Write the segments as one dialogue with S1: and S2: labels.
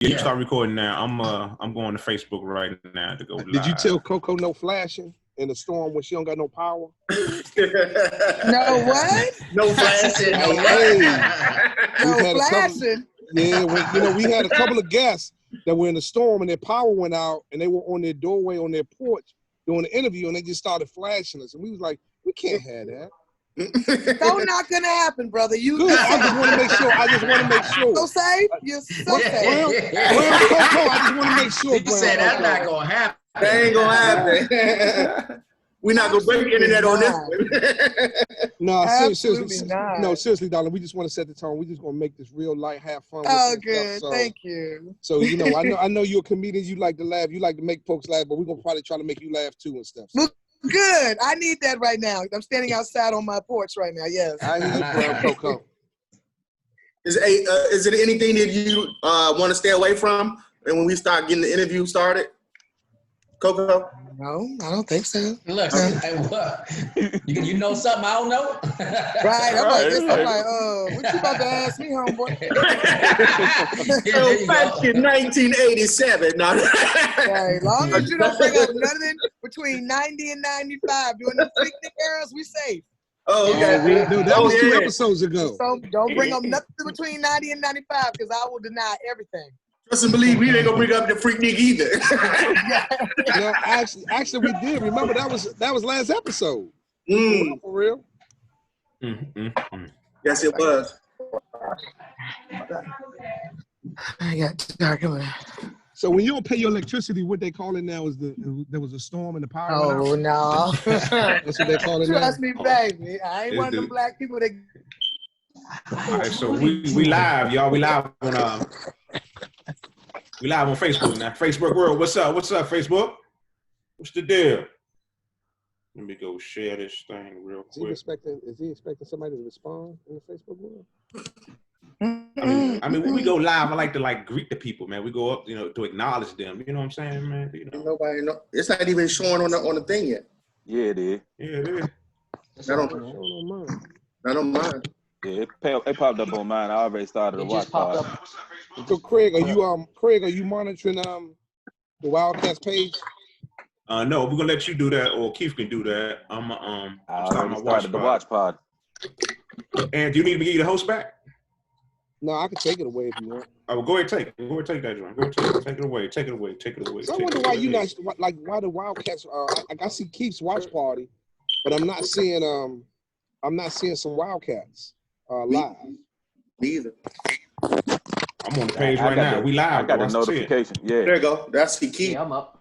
S1: You start recording now. I'm going to Facebook right now to go live.
S2: Did you tell Coco no flashing in the storm when she don't got no power?
S3: No what?
S4: No flashing. No
S3: flashing.
S2: We had a couple of guests that were in the storm and their power went out and they were on their doorway on their porch doing the interview and they just started flashing us and we was like, we can't have that.
S3: So not gonna happen, brother.
S2: I just want to make sure.
S3: So safe? You're so safe.
S2: Well, Coco, I just want to make sure.
S4: He said that's not gonna happen. That ain't gonna happen. We're not gonna break the internet on this one.
S2: Seriously, darling. We just want to set the tone. We just gonna make this real light, have fun.
S3: Oh, good. Thank you.
S2: So I know you're a comedian. You like to laugh. You like to make folks laugh, but we're gonna probably try to make you laugh too and stuff. So.
S3: Good. I need that right now. I'm standing outside on my porch right now. Yes.
S2: I need brown Coco.
S4: Is it anything that you want to stay away from? And when we start getting the interview started, Coco?
S3: No, I don't think so.
S5: Look, you know something I don't know?
S3: Right. I'm like, what you about to ask me, homeboy?
S4: So back in 1987. No.
S3: As long as you don't bring up nothing between 90 and 95, during the freak eras, we safe.
S4: Oh, okay.
S2: That was 2 episodes ago.
S3: So don't bring up nothing between 90 and 95 because I will deny everything.
S4: Trust and believe we ain't gonna bring up the freak nigga either.
S2: Actually, we did. Remember that was last episode. For real.
S4: Yes, it was.
S3: I got dark.
S2: So when you don't pay your electricity, what they call it now is there was a storm and the power.
S3: Oh no,
S2: that's what they call it now.
S3: Trust me, baby. I ain't one of them black people that.
S1: All right, so we live, y'all. We live on Facebook now. Facebook world, what's up? What's up, Facebook? What's the deal? Let me go share this thing real quick.
S2: Is he expecting somebody to respond in the Facebook world?
S1: I mean, when we go live, I like to greet the people, man. We go up, to acknowledge them. You know what I'm saying, man?
S4: Nobody know. It's not even showing on the thing yet.
S6: Yeah, it is.
S1: Yeah, it is.
S4: I don't mind.
S6: Yeah, it popped up on mine. I already started to watch part.
S2: So Craig, are you monitoring the Wildcats page?
S1: No, we're gonna let you do that, or Keith can do that. I
S6: started the watch pod.
S1: And do you need me to give you the host back?
S2: No, I can take it away if you want.
S1: Oh, go ahead, take it. Go ahead, take that, John. Go ahead, take it away. Take it away. Take it away.
S2: So I wonder why you not why the Wildcats? I see Keith's watch party, but I'm not seeing some Wildcats live.
S4: Neither.
S1: I'm on the page right now. We live.
S6: I got a notification. Yeah.
S4: There you go. That's the key.
S5: Yeah, I'm up.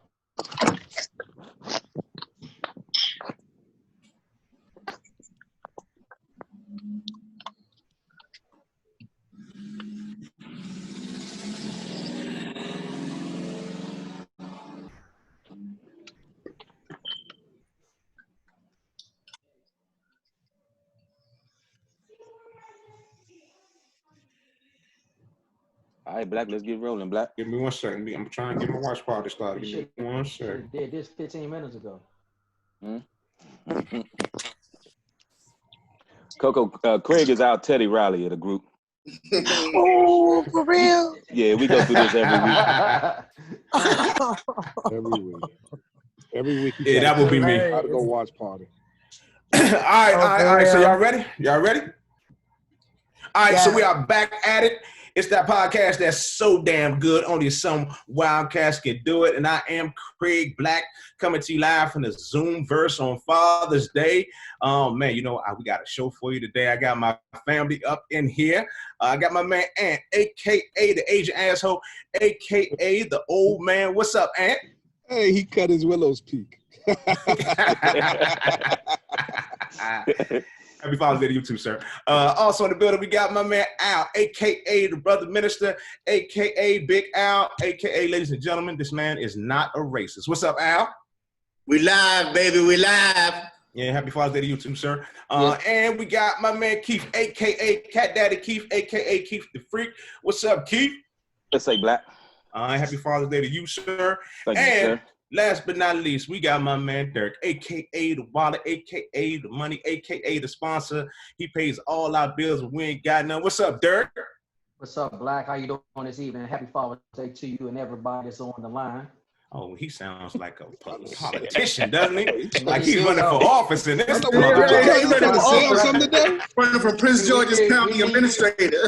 S6: All right, Black, let's get rolling, Black.
S1: Give me 1 second. I'm trying to get my watch party started. Give me 1 second.
S5: Did this 15 minutes ago.
S6: Coco, Craig is our Teddy Riley of the group.
S3: Oh, for real?
S6: Yeah, we go through this
S2: every week. Every week.
S1: Yeah, that would be me.
S2: How to go watch party.
S1: All right. So y'all ready? All right, so we are back at it. It's that podcast that's so damn good. Only some Wildcats can do it. And I am Craig Black coming to you live from the Zoomverse on Father's Day. Man, we got a show for you today. I got my family up in here. I got my man Ant, a.k.a. the Asian asshole, a.k.a. the old man. What's up, Ant?
S2: Hey, he cut his Willow's peak.
S1: Happy Father's Day to you too, sir. Also in the building, we got my man Al, a.k.a. the brother minister, a.k.a. Big Al, a.k.a. ladies and gentlemen, this man is not a racist. What's up, Al?
S4: We live, baby. We live.
S1: Yeah, happy Father's Day to you too, sir. And we got my man Keith, a.k.a. Cat Daddy Keith, a.k.a. Keith the Freak. What's up, Keith?
S6: Let's say Black.
S1: Happy Father's Day to you, sir.
S6: Thank you, sir.
S1: Last but not least, we got my man Dirk, a.k.a. the wallet, a.k.a. the money, a.k.a. the sponsor. He pays all our bills and we ain't got none. What's up, Dirk?
S5: What's up, Black? How you doing this evening? Happy Father's Day to you and everybody that's on the line.
S1: Oh, he sounds like a politician, doesn't he? Like he's
S5: He
S1: running for office in this.
S2: He's trying to sell something today.
S4: Running for Prince George's County Administrator.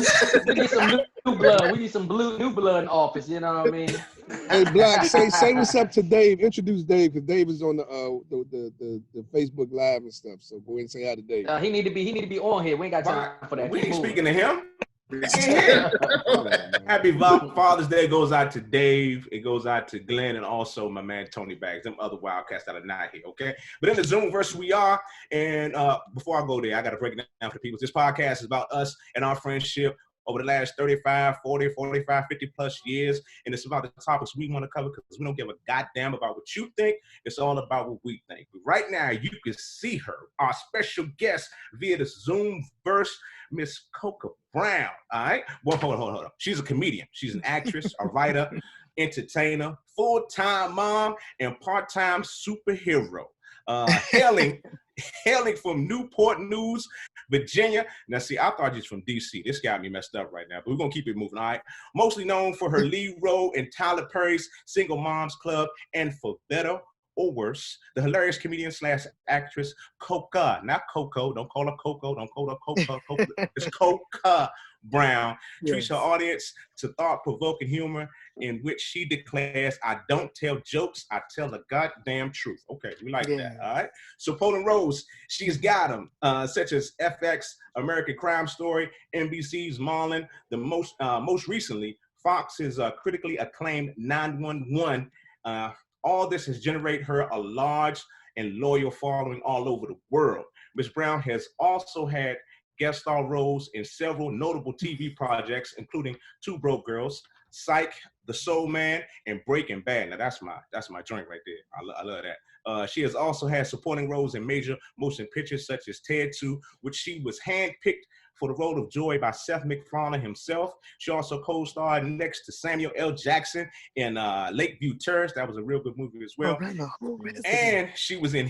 S5: We need some new blood. We need some new blood in office. You know what I mean?
S2: Hey, Black, say what's up to Dave. Introduce Dave, because Dave is on the Facebook Live and stuff. So go ahead and say hi to Dave.
S5: He need to be on here. We ain't got time for that.
S1: We ain't speaking to him. Happy Father's Day goes out to Dave. It goes out to Glenn and also my man Tony Bags. Them other Wildcats that are not here, okay? But in the Zoom verse we are. And before I go there, I got to break it down for people. This podcast is about us and our friendship over the last 35, 40, 45, 50 plus years. And it's about the topics we want to cover because we don't give a goddamn about what you think. It's all about what we think. But right now, you can see her, our special guest via the Zoom verse, Miss Coca Brown. All right. Well, hold on. She's a comedian. She's an actress, a writer, entertainer, full-time mom, and part-time superhero. Hailing from Newport News, Virginia. Now, see, I thought you was from D.C. This got me messed up right now, but we're going to keep it moving, all right? Mostly known for her lead role in Tyler Perry's Single Moms Club, and for better or worse, the hilarious comedian / actress Coca. Not Coco. Don't call her Coco. Don't call her Coca. It's Coca Brown.
S3: Yes.
S1: Treats her audience to thought-provoking humor in which she declares, I don't tell jokes, I tell the goddamn truth. Okay, we like that, all right? So Poland Rose, she's got them, such as FX, American Crime Story, NBC's Marlon, the most recently, Fox's critically acclaimed 911. All this has generated her a large and loyal following all over the world. Ms. Brown has also had guest star roles in several notable TV projects, including Two Broke Girls, Psych, The Soul Man, and Breaking Bad. Now that's my joint right there. I love that. She has also had supporting roles in major motion pictures such as Ted 2, which she was handpicked for the role of Joy by Seth MacFarlane himself. She also co-starred next to Samuel L. Jackson in Lakeview Terrace. That was a real good movie as well. And she was in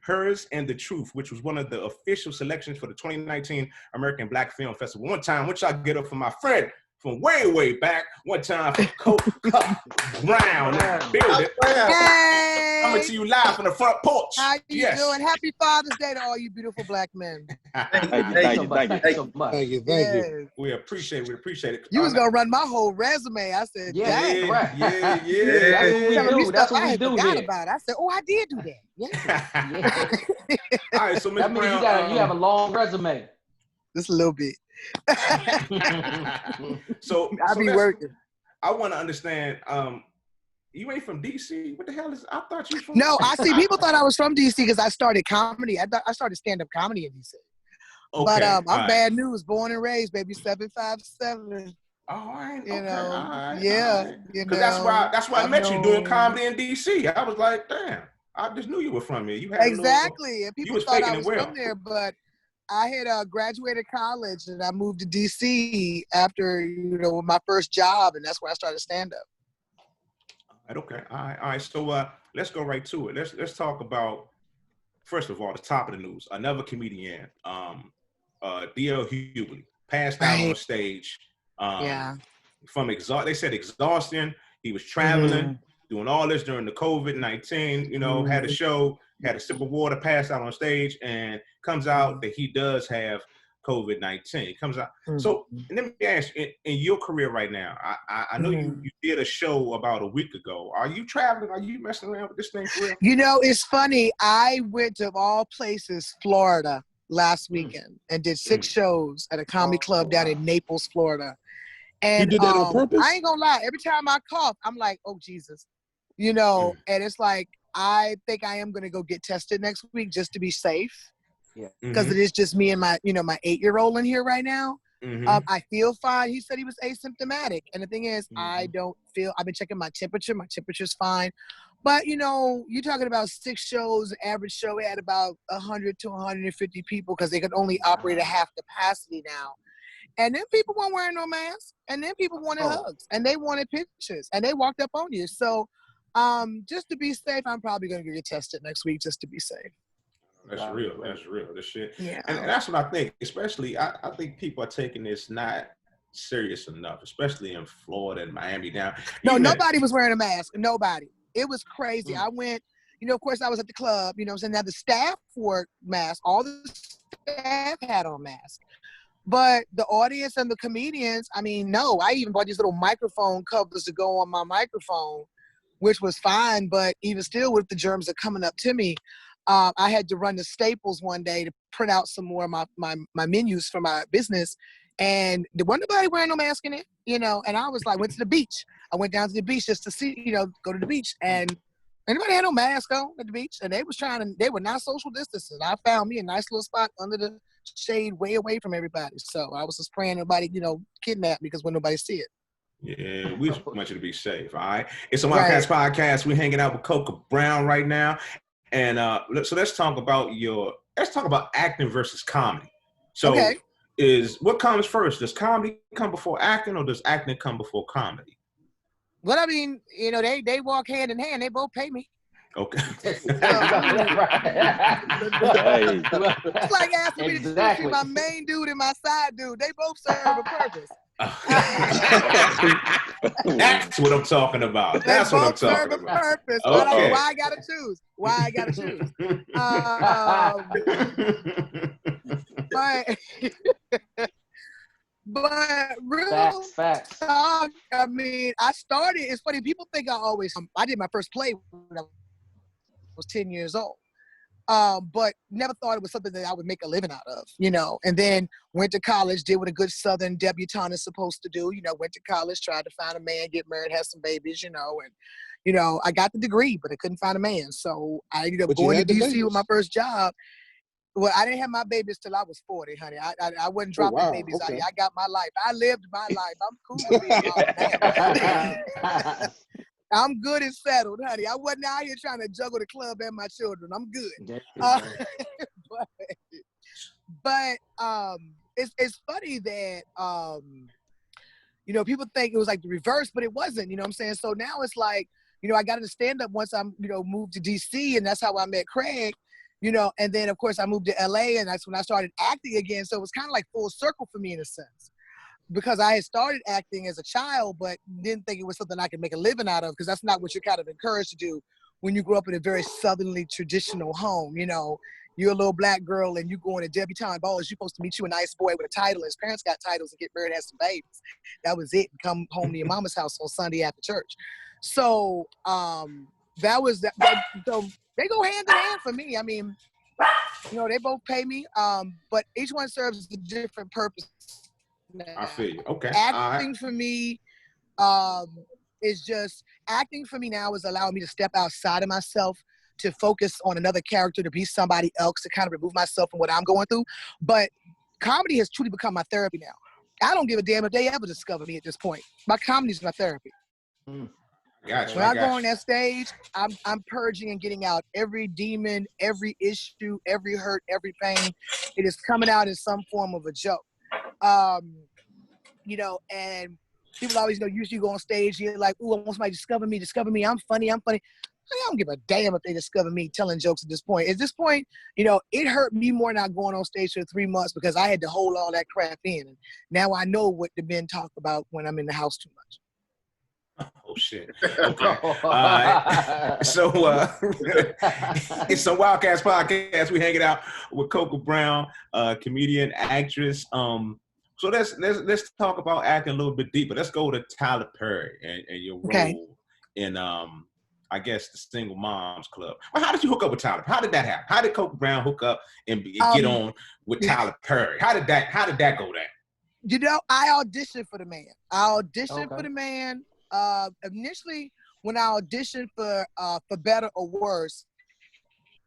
S1: Hers, and the Truth, which was one of the official selections for the 2019 American Black Film Festival. One time, which I get up for my friend from way back, one time for Coca Brown in the building.
S3: Hey!
S1: Coming to you live from the front porch.
S3: How you doing? Happy Father's Day to all you beautiful black men.
S5: Thank you so much.
S2: Thank you.
S1: We appreciate it.
S3: You was gonna run my whole resume. I said,
S5: Yeah.
S3: That's
S5: what we do here.
S3: about it. I said, I did do that. Yeah.
S1: All right, so Ms.
S5: That means
S1: Brown,
S5: you have a long resume.
S3: Just a little bit.
S1: so
S3: I be working.
S1: I want to understand. You ain't from DC. What the hell is? I thought you from.
S3: No, I see. People thought I was from DC because I started comedy. I started stand-up comedy in DC.
S1: Okay,
S3: but I'm
S1: right.
S3: bad news. Born and raised, baby. 757.
S1: All right.
S3: You
S1: okay,
S3: know.
S1: All right,
S3: yeah.
S1: All right. Because that's why I met you doing comedy in DC. I was like, damn. I just knew you were from here. You had
S3: exactly, and people thought I was
S1: well.
S3: from there, but I had graduated college and I moved to DC after my first job, and that's where I started stand up.
S1: Okay. All right. So let's go right to it. Let's talk about, first of all, the top of the news. Another comedian, D.L. Hughley, passed out on stage. From they said exhaustion. He was traveling, doing all this during the COVID-19. Had a show, had a sip of water, passed out on stage, and comes out that he does have COVID-19. Comes out. So let me ask you, in your career right now, I know you did a show about a week ago. Are you traveling? Are you messing around with this thing for real?
S3: It's funny. I went to, of all places, Florida last weekend and did 6 shows at a comedy club down in Naples, Florida. And
S2: you did that on purpose?
S3: I ain't gonna lie. Every time I cough, I'm like, oh, Jesus. And it's like, I think I am gonna go get tested next week just to be safe. Yeah. Because it is just me and my 8-year-old in here right now. I feel fine. He said he was asymptomatic. And the thing is, I've been checking my temperature. My temperature's fine. But, you're talking about 6 shows. Average show, we had about 100 to 150 people because they could only operate at half capacity now. And then people weren't wearing no masks. And then people wanted hugs. And they wanted pictures. And they walked up on you. So just to be safe, I'm probably going to get tested next week just to be safe.
S1: That's real. That's real. This shit.
S3: Yeah.
S1: And that's what I think. Especially, I think people are taking this not serious enough, especially in Florida and Miami down.
S3: No, nobody was wearing a mask. Nobody. It was crazy. I went, of course I was at the club, so now the staff wore masks. All the staff had on masks. But the audience and the comedians, no. I even bought these little microphone covers to go on my microphone, which was fine. But even still, with the germs are coming up to me, I had to run to Staples one day to print out some more of my menus for my business. And there wasn't nobody wearing no mask in it, And I was like, went to the beach. I went down to the beach just to see, go to the beach. And anybody had no mask on at the beach. And they were not social distancing. I found me a nice little spot under the shade way away from everybody. So I was just praying nobody, kidnap me because when nobody see it.
S1: Yeah, we just want you to be safe, all right? It's a Wildcats podcast. We're hanging out with Coca Brown right now. And so let's talk about acting versus comedy. So what comes first? Does comedy come before acting or does acting come before comedy?
S3: Well, they walk hand in hand. They both pay me.
S1: Okay.
S3: It's like asking me to choose my main dude and my side dude. They both serve a purpose.
S1: That's what I'm talking about. That's what I'm talking about.
S3: Purpose. Okay. Why I gotta choose? But real
S5: facts.
S3: Talk, I started. It's funny. People think I did my first play when I was 10 years old. But never thought it was something that I would make a living out of, and then went to college, did what a good Southern debutante is supposed to do, went to college, tried to find a man, get married, have some babies, and, I got the degree, but I couldn't find a man. So I ended up going to DC with my first job. Well, I didn't have my babies till I was 40, honey. I wasn't dropping babies out here. I got my life. I lived my life. I'm cool with being man. I'm good and settled, honey. I wasn't out here trying to juggle the club and my children. I'm good. But it's funny that people think it was like the reverse, but it wasn't. You know what I'm saying? So now it's like, I got into stand up once I moved to DC, and that's how I met Craig. And then of course I moved to LA, and that's when I started acting again. So it was kind of like full circle for me in a sense, because I had started acting as a child, but didn't think it was something I could make a living out of, because that's not what you're kind of encouraged to do when you grow up in a very Southernly traditional home. You're a little black girl and you going to debutante balls. You're supposed to meet you a nice boy with a title. His parents got titles and get married, have some babies. That was it. And come home to your mama's house on Sunday after church. So that was that. So they go hand in hand for me. They both pay me, but each one serves a different purpose. Now.
S1: I feel you. Okay.
S3: Acting for me is just acting for me now is allowing me to step outside of myself, to focus on another character, to be somebody else, to kind of remove myself from what I'm going through. But comedy has truly become my therapy now. I don't give a damn if they ever discover me at this point. My comedy is my therapy.
S1: Gotcha.
S3: When I go on that stage, I'm purging and getting out every demon, every issue, every hurt, every pain. It is coming out in some form of a joke. And people always usually go on stage, you're like, ooh, I want somebody to discover me, I'm funny. I don't give a damn if they discover me telling jokes at this point. At this point, it hurt me more not going on stage for 3 months, because I had to hold all that crap in. And now I know what the men talk about when I'm in the house too much.
S1: Oh, shit. Okay. So it's a Wildcats podcast. We hanging out with Coca Brown, comedian, actress. So let's talk about acting a little bit deeper. Let's go to Tyler Perry and your role in I guess the Single Moms Club. Well, how did you hook up with Tyler? How did that happen? How did Coca Brown hook up and get on with Tyler Perry? How did that go down?
S3: I auditioned for the man. Initially, when I auditioned for Better or Worse,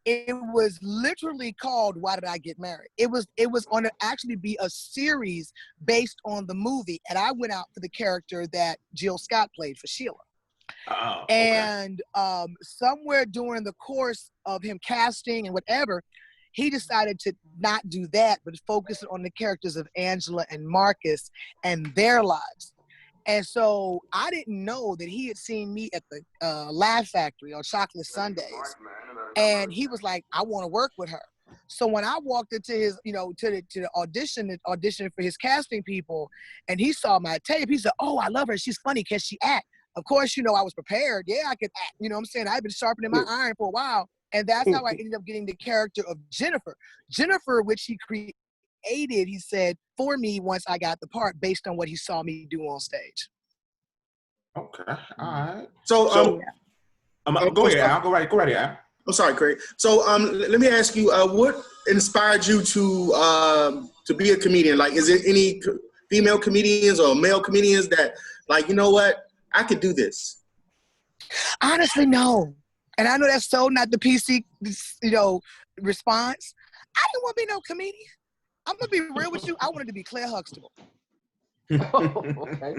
S3: it was literally called Why Did I Get Married? It was on to actually be a series based on the movie, and I went out for the character that Jill Scott played for Sheila.
S1: Oh,
S3: and somewhere during the course of him casting and whatever, he decided to not do that, but focus on the characters of Angela and Marcus and their lives. And so I didn't know that he had seen me at the Laugh Factory on Chocolate Sundays. And he was like, I want to work with her. So when I walked into his, to the audition for his casting people, and he saw my tape, he said, "Oh, I love her. She's funny. Can she act?" Of course, I was prepared. Yeah, I could act. You know what I'm saying? I've been sharpening my iron for a while. And that's how I ended up getting the character of Jennifer. Jennifer, which he created, he said, for me once I got the part based on what he saw me do on stage.
S1: Okay. All right.
S4: So
S1: go ahead, Al. Go right here, Al.
S4: I'm sorry, Craig. So let me ask you, what inspired you to be a comedian? Like, is there any female comedians or male comedians that, like, you know what, I could do this?
S3: Honestly, no. And I know that's so not the PC, response. I didn't want to be no comedian. I'm gonna be real with you. I wanted to be Claire Huxtable.
S5: Okay.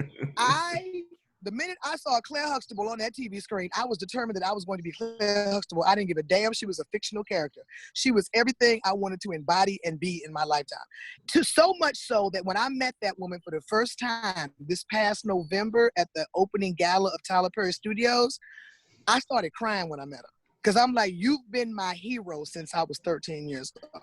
S3: The minute I saw Claire Huxtable on that TV screen, I was determined that I was going to be Claire Huxtable. I didn't give a damn. She was a fictional character. She was everything I wanted to embody and be in my lifetime. To so much so that when I met that woman for the first time this past November at the opening gala of Tyler Perry Studios, I started crying when I met her. Because I'm like, you've been my hero since I was 13 years old.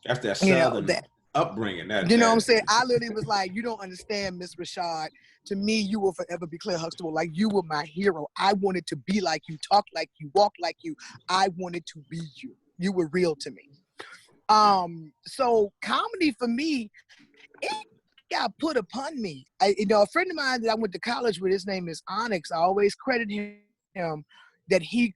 S1: That's that Southern upbringing.
S3: You know what I'm saying? I literally was like, you don't understand, Miss Rashad. To me, you will forever be Claire Huxtable. Like, you were my hero. I wanted to be like you, talk like you, walk like you. I wanted to be you. You were real to me. So comedy for me, it got put upon me. A friend of mine that I went to college with, his name is Onyx. I always credit him that he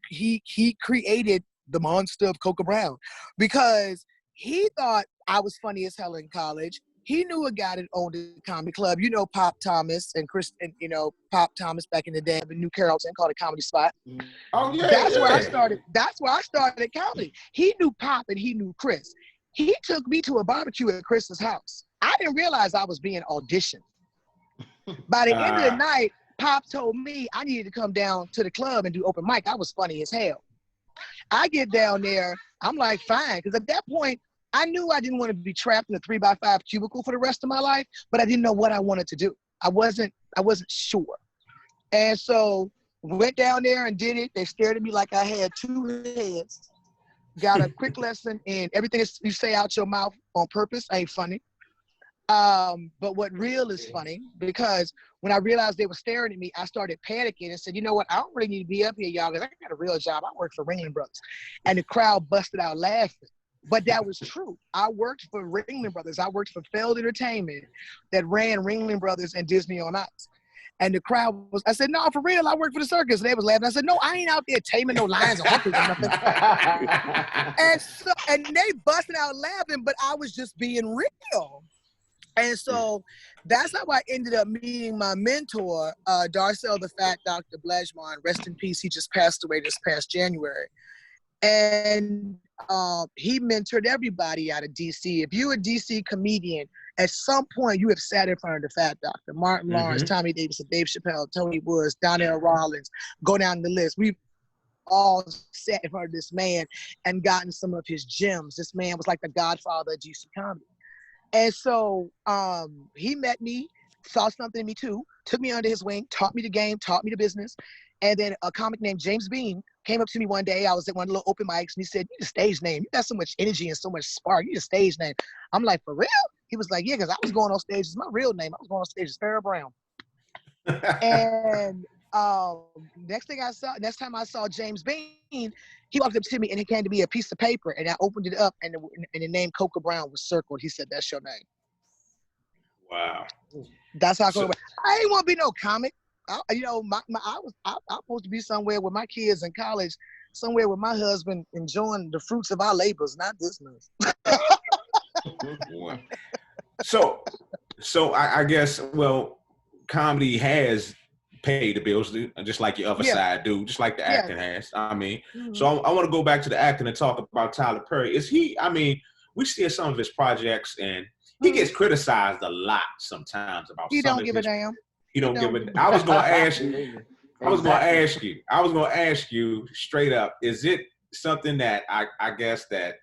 S3: created the monster of Coca Brown, because he thought I was funny as hell in college. He knew a guy that owned a comedy club. Pop Thomas and Chris, and Pop Thomas back in the day, in New Carrollton, called a Comedy Spot.
S1: Oh yeah.
S3: That's where I started. That's where I started comedy. He knew Pop and he knew Chris. He took me to a barbecue at Chris's house. I didn't realize I was being auditioned. By the end of the night, Pop told me I needed to come down to the club and do open mic. I was funny as hell. I get down there, I'm like, fine, because at that point, I knew I didn't want to be trapped in a 3x5 cubicle for the rest of my life, but I didn't know what I wanted to do. I wasn't sure. And so went down there and did it. They stared at me like I had two heads. Got a quick lesson in everything you say out your mouth on purpose ain't funny. But what real is funny, because when I realized they were staring at me, I started panicking and said, you know what? I don't really need to be up here, y'all, because I got a real job. I work for Ringling Brothers. And the crowd busted out laughing. But that was true. I worked for Ringling Brothers. I worked for Feld Entertainment that ran Ringling Brothers and Disney on Ice. And the crowd was, I said, no, for real, I work for the circus. And they was laughing. I said, no, I ain't out there taming no lions or humpies or nothing. and they busted out laughing, but I was just being real. And so that's how I ended up meeting my mentor, Darcel the Fat Dr. Blejman. Rest in peace. He just passed away this past January. And he mentored everybody out of DC. If you're a DC comedian, at some point you have sat in front of the Fat Doctor. Martin Lawrence, Tommy Davidson, Dave Chappelle, Tony Woods, Donnell Rollins, go down the list. We've all sat in front of this man and gotten some of his gems. This man was like the godfather of DC comedy. And so he met me, saw something in me too, took me under his wing, taught me the game, taught me the business. And then a comic named James Bean came up to me one day. I was at one of the little open mics, and he said, "You need a stage name. You got so much energy and so much spark. You need a stage name." I'm like, "For real?" He was like, "Yeah, because I was going on stage. It's my real name. I was going on stage as Farrah Brown." And next time I saw James Bean, he walked up to me and he handed me a piece of paper, and I opened it up, and the name Coca Brown was circled. He said, "That's your name."
S1: Wow.
S3: That's how Coca Brown. I didn't want to be no comic. I'm supposed to be somewhere with my kids in college, somewhere with my husband enjoying the fruits of our labors, not this mess.
S1: So I guess, well, comedy has paid the bills, just like your other side do, just like the acting has. I mean, so I want to go back to the acting and talk about Tyler Perry. We see some of his projects, and he gets criticized a lot sometimes about.
S3: He don't give a damn.
S1: He don't give a. I was going to ask you straight up. Is it something that I guess that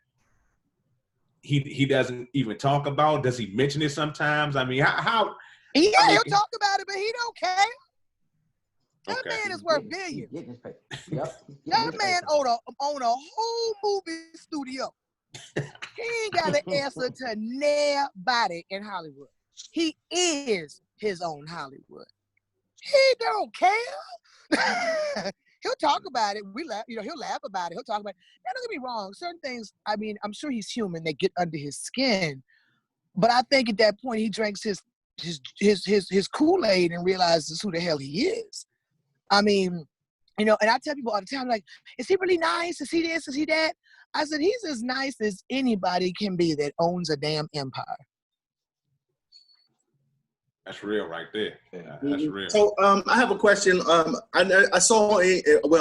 S1: he doesn't even talk about? Does he mention it sometimes? I mean, how?
S3: Yeah, he'll talk about it, but he don't care. That man is worth billions.
S5: Yep.
S3: That man own a whole movie studio. He ain't got an answer to nobody in Hollywood. He is his own Hollywood. He don't care. He'll talk about it. We laugh, he'll laugh about it. He'll talk about it. Now, don't get me wrong. Certain things, I mean, I'm sure he's human. They get under his skin. But I think at that point he drinks his Kool-Aid and realizes who the hell he is. I mean, and I tell people all the time, like, is he really nice? Is he this? Is he that? I said, he's as nice as anybody can be that owns a damn empire.
S1: That's real right there. Yeah, that's real.
S4: So I have a question. I saw,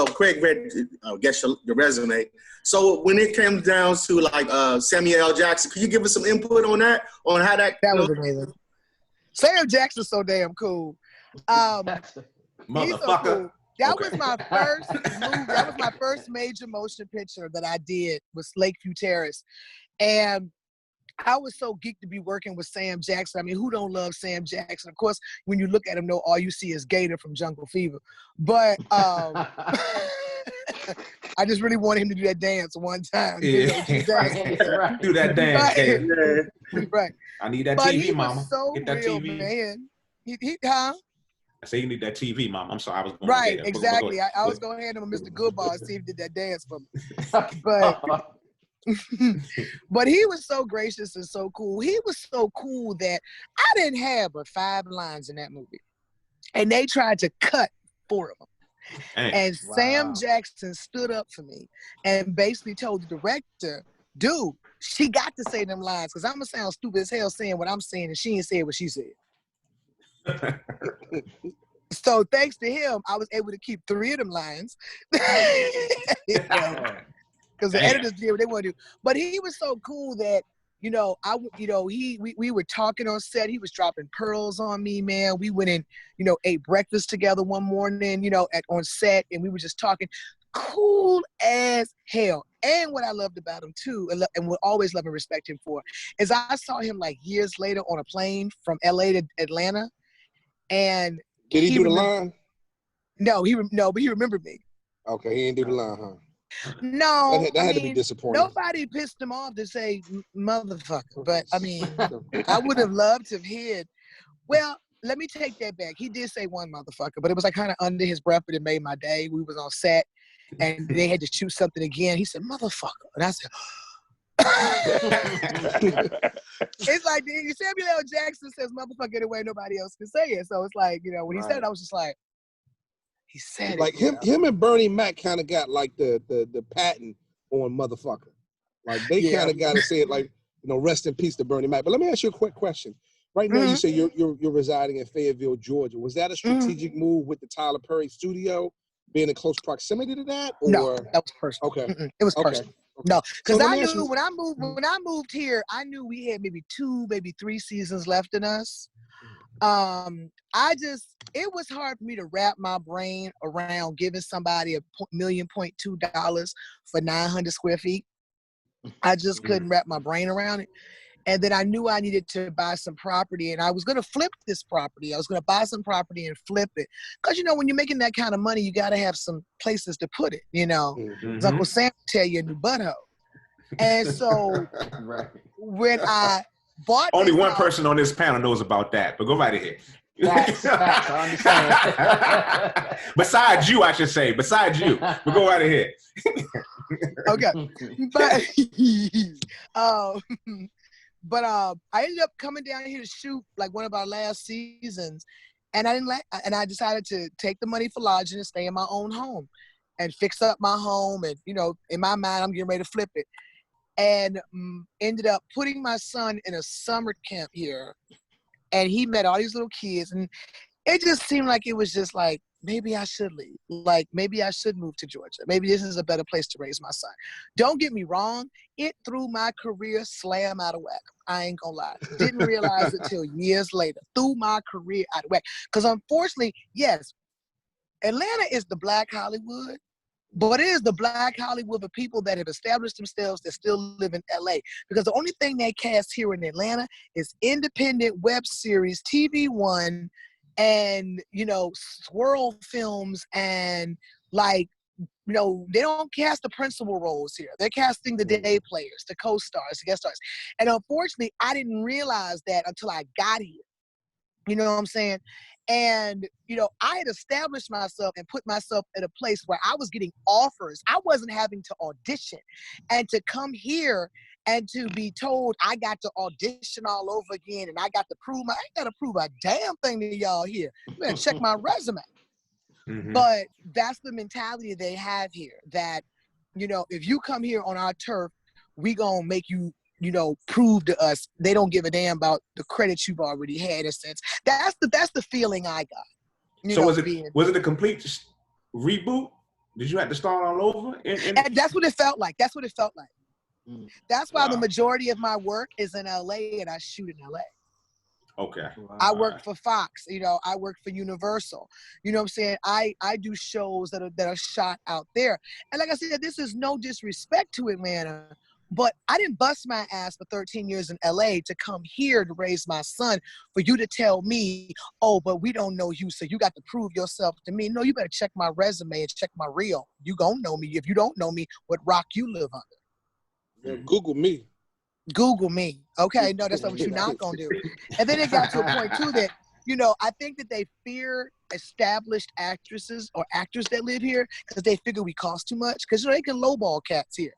S4: Craig read, I guess, your resume. So when it came down to like Samuel L. Jackson, could you give us some input on that? On how that
S3: was amazing. Sam Jackson's so damn cool.
S1: Motherfucker.
S3: So cool. That was my first move. That was my first major motion picture that I did, was Lakeview Terrace. And I was so geeked to be working with Sam Jackson. I mean, who don't love Sam Jackson? Of course, when you look at him, all you see is Gator from Jungle Fever. But I just really wanted him to do that dance one time.
S1: Yeah. Do that dance, Gator.
S3: Right.
S1: I need that
S3: but
S1: TV,
S3: he
S1: mama.
S3: Was so
S1: Get that
S3: real,
S1: TV.
S3: Man. Huh?
S1: I say you need that TV, mom. I'm sorry, I was going
S3: right, exactly. I was going to hand him a Mr. Goodball and see if he did that dance for me. But but he was so gracious and so cool. He was so cool that I didn't have but 5 lines in that movie. And they tried to cut 4 of them. Dang. And wow. Sam Jackson stood up for me and basically told the director, dude, she got to say them lines because I'm going to sound stupid as hell saying what I'm saying and she ain't said what she said. So thanks to him, I was able to keep 3 of them lines. Because the editors did what they want to do. But he was so cool that, we were talking on set. He was dropping pearls on me, man. We went and, ate breakfast together one morning, on set, and we were just talking. Cool as hell. And what I loved about him too, and will always love and respect him for, is I saw him like years later on a plane from LA to Atlanta. And
S2: did he do the line?
S3: No, but he remembered me.
S2: Okay, he didn't do the line, huh?
S3: No,
S2: that had to be disappointing.
S3: Nobody pissed him off to say motherfucker, but I mean, I would have loved to have heard. Well, let me take that back. He did say one motherfucker, but it was like kind of under his breath, but it made my day. We was on set, and they had to shoot something again. He said motherfucker, and I said. It's like Samuel L. Jackson says motherfucker in a way nobody else can say it. So it's like, when he said it, I was just like, he said
S2: like
S3: it.
S2: Him and Bernie Mac kind of got like the patent on motherfucker. Like they kind of got to say it like, rest in peace to Bernie Mac. But let me ask you a quick question. Right now, you say you're residing in Fayetteville, Georgia. Was that a strategic move with the Tyler Perry studio, being in close proximity to that? Or?
S3: No, that was personal.
S2: Okay,
S3: it was personal. Okay. No, because I knew when I moved here, I knew we had maybe 2, maybe 3 seasons left in us. It was hard for me to wrap my brain around giving somebody $1.2 million for 900 square feet. I just couldn't wrap my brain around it. And then I knew I needed to buy some property, and I was going to flip this property. I was going to buy some property and flip it. Because, when you're making that kind of money, you got to have some places to put it, Because Uncle Sam tell you a new butthole. And so when I bought
S1: only one person on this panel knows about that, but go right ahead.
S5: Facts, I understand.
S1: Besides you, I should say. Besides you. But go right ahead.
S3: Okay. But I ended up coming down here to shoot like one of our last seasons, and I decided to take the money for lodging and stay in my own home and fix up my home. And, in my mind, I'm getting ready to flip it. And ended up putting my son in a summer camp here. And he met all these little kids. And it just seemed like it was just like, maybe I should leave. Like, maybe I should move to Georgia. Maybe this is a better place to raise my son. Don't get me wrong. It threw my career slam out of whack. I ain't gonna lie. Didn't realize it till years later. Threw my career out of whack. Because unfortunately, yes, Atlanta is the Black Hollywood, but it is the Black Hollywood of people that have established themselves that still live in LA. Because the only thing they cast here in Atlanta is independent web series, TV One, and, swirl films and like they don't cast the principal roles here. They're casting the day players, the co-stars, the guest stars. And unfortunately, I didn't realize that until I got here. You know what I'm saying? And, I had established myself and put myself at a place where I was getting offers. I wasn't having to audition. And to come here and to be told I got to audition all over again and I got to prove, I ain't got to prove a damn thing to y'all here. You better check my resume. Mm-hmm. But that's the mentality they have here, that, if you come here on our turf, we gonna make you, prove to us. They don't give a damn about the credits you've already had in a sense. That's the feeling I got.
S1: So was it a complete reboot? Did you have to start all over?
S3: And that's what it felt like. That's what it felt like. That's why the majority of my work is in LA and I shoot in LA.
S1: Okay.
S3: I work for Fox, I work for Universal. You know what I'm saying? I do shows that are shot out there. And like I said, this is no disrespect to Atlanta, but I didn't bust my ass for 13 years in LA to come here to raise my son for you to tell me, oh, but we don't know you, so you got to prove yourself to me. No, you better check my resume and check my reel. You gonna know me. If you don't know me, what rock you live under?
S2: Google me.
S3: Google me. Okay, no, that's not what you're not gonna do. And then it got to a point too that, I think that they fear established actresses or actors that live here because they figure we cost too much. Because they can lowball cats here.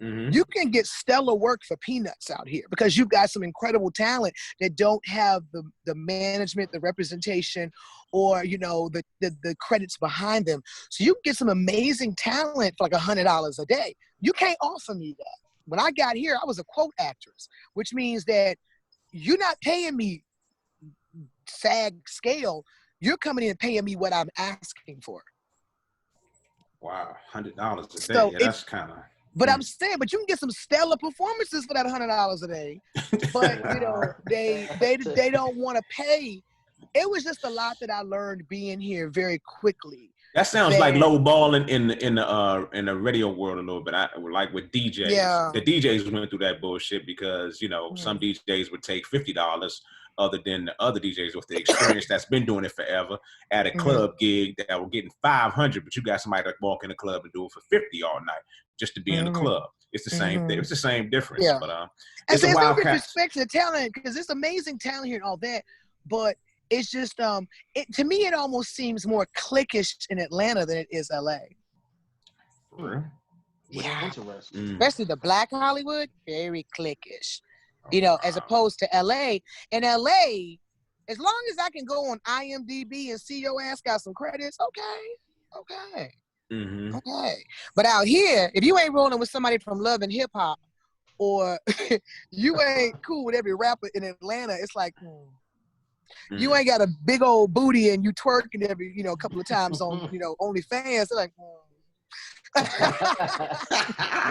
S3: Mm-hmm. You can get stellar work for peanuts out here because you've got some incredible talent that don't have the management, the representation, or the credits behind them. So you can get some amazing talent for like $100 a day. You can't offer me that. When I got here, I was a quote actress, which means that you're not paying me SAG scale. You're coming in and paying me what I'm asking for.
S1: Wow, $100 a day. So that's kind of.
S3: But I'm saying, but you can get some stellar performances for that $100 a day. But they don't want to pay. It was just a lot that I learned being here very quickly.
S1: That sounds like low balling in the radio world a little bit. Like with DJs. Yeah. The DJs went through that bullshit because some DJs would take $50 other than the other DJs with the experience that's been doing it forever at a club gig that were getting $500, but you got somebody that walk in the club and do it for $50 all night just to be in the club. It's the same thing. It's the same difference. Yeah. But
S3: it's a wild no disrespect to the talent because it's amazing talent here and all that, but it's just to me it almost seems more cliquish in Atlanta than it is LA. Yeah. Especially the Black Hollywood, very cliquish. As opposed to LA. In LA, as long as I can go on IMDb and see your ass got some credits, okay. Mm-hmm. Okay. But out here, if you ain't rolling with somebody from Love and Hip Hop, or you ain't cool with every rapper in Atlanta, it's like, you ain't got a big old booty and you twerking every, couple of times on, OnlyFans. It's like,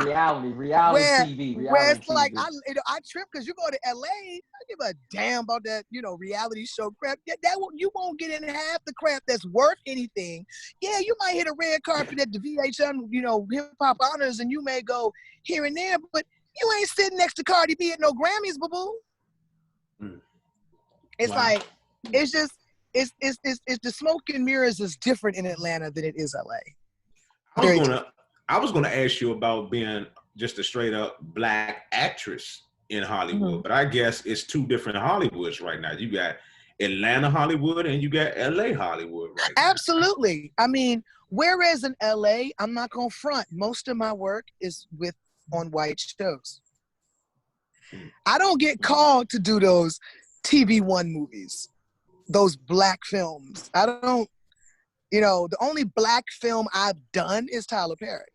S5: reality TV.
S3: Where it's like I trip because you go to LA, I give a damn about that, reality show crap. You won't get in half the crap that's worth anything. Yeah, you might hit a red carpet at the VH1, hip hop honors, and you may go here and there, but you ain't sitting next to Cardi B at no Grammys, boo-boo. It's like it's just it's the smoke and mirrors is different in Atlanta than it is LA.
S1: I was gonna ask you about being just a straight up Black actress in Hollywood, but I guess it's two different Hollywoods right now. You got Atlanta Hollywood and you got LA Hollywood right now.
S3: Absolutely. I mean, whereas in LA, I'm not gonna front. Most of my work is on white shows. I don't get called to do those TV One movies, those Black films. I don't. The only Black film I've done is Tyler Perry.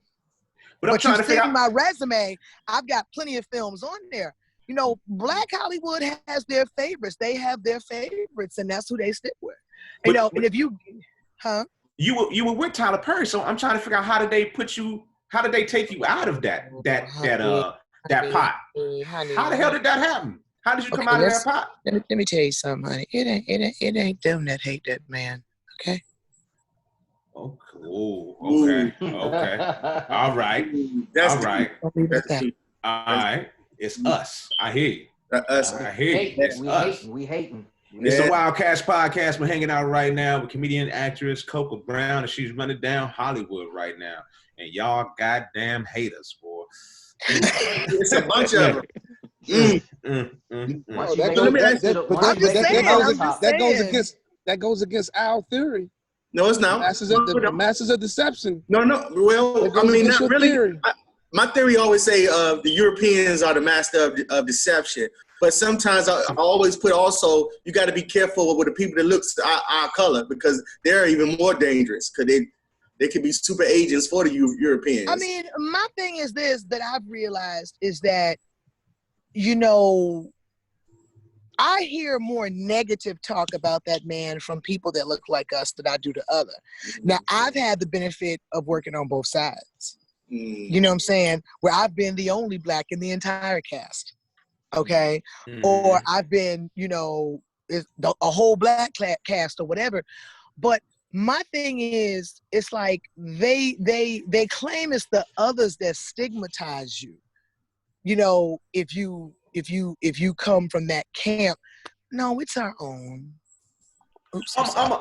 S3: But I'm trying to figure out my resume. I've got plenty of films on there. Black Hollywood has their favorites. They have their favorites, and that's who they stick with. And if you,
S1: you were with Tyler Perry, so I'm trying to figure out how did they take you out of that pot? Honey, how the hell did that happen? How did you come out of that pot?
S3: Let me tell you something, honey. It ain't them that hate that man. Okay.
S1: Okay. All right. All right. It's us. I hear you.
S5: Us.
S1: I hear you.
S5: We hating.
S1: It's a Wildcast podcast. We're hanging out right now with comedian actress Coco Brown, and she's running down Hollywood right now. And y'all goddamn haters, boy.
S4: It's a bunch of them.
S2: That goes against our theory.
S4: No, it's not.
S2: The masters of deception.
S4: No. Well, I mean, not really. My theory always say the Europeans are the master of deception. But sometimes I always put also, you got to be careful with the people that looks our color, because they're even more dangerous, because they could be super agents for the Europeans.
S3: I mean, my thing is this that I've realized is that, you know, I hear more negative talk about that man from people that look like us than I do to other. Now, I've had the benefit of working on both sides. You know what I'm saying? Where I've been the only black in the entire cast. Okay. Or I've been, you know, a whole black cast or whatever. But my thing is, it's like they claim it's the others that stigmatize you. You know, if you come from that camp. No, it's our own. Oops,
S1: I'm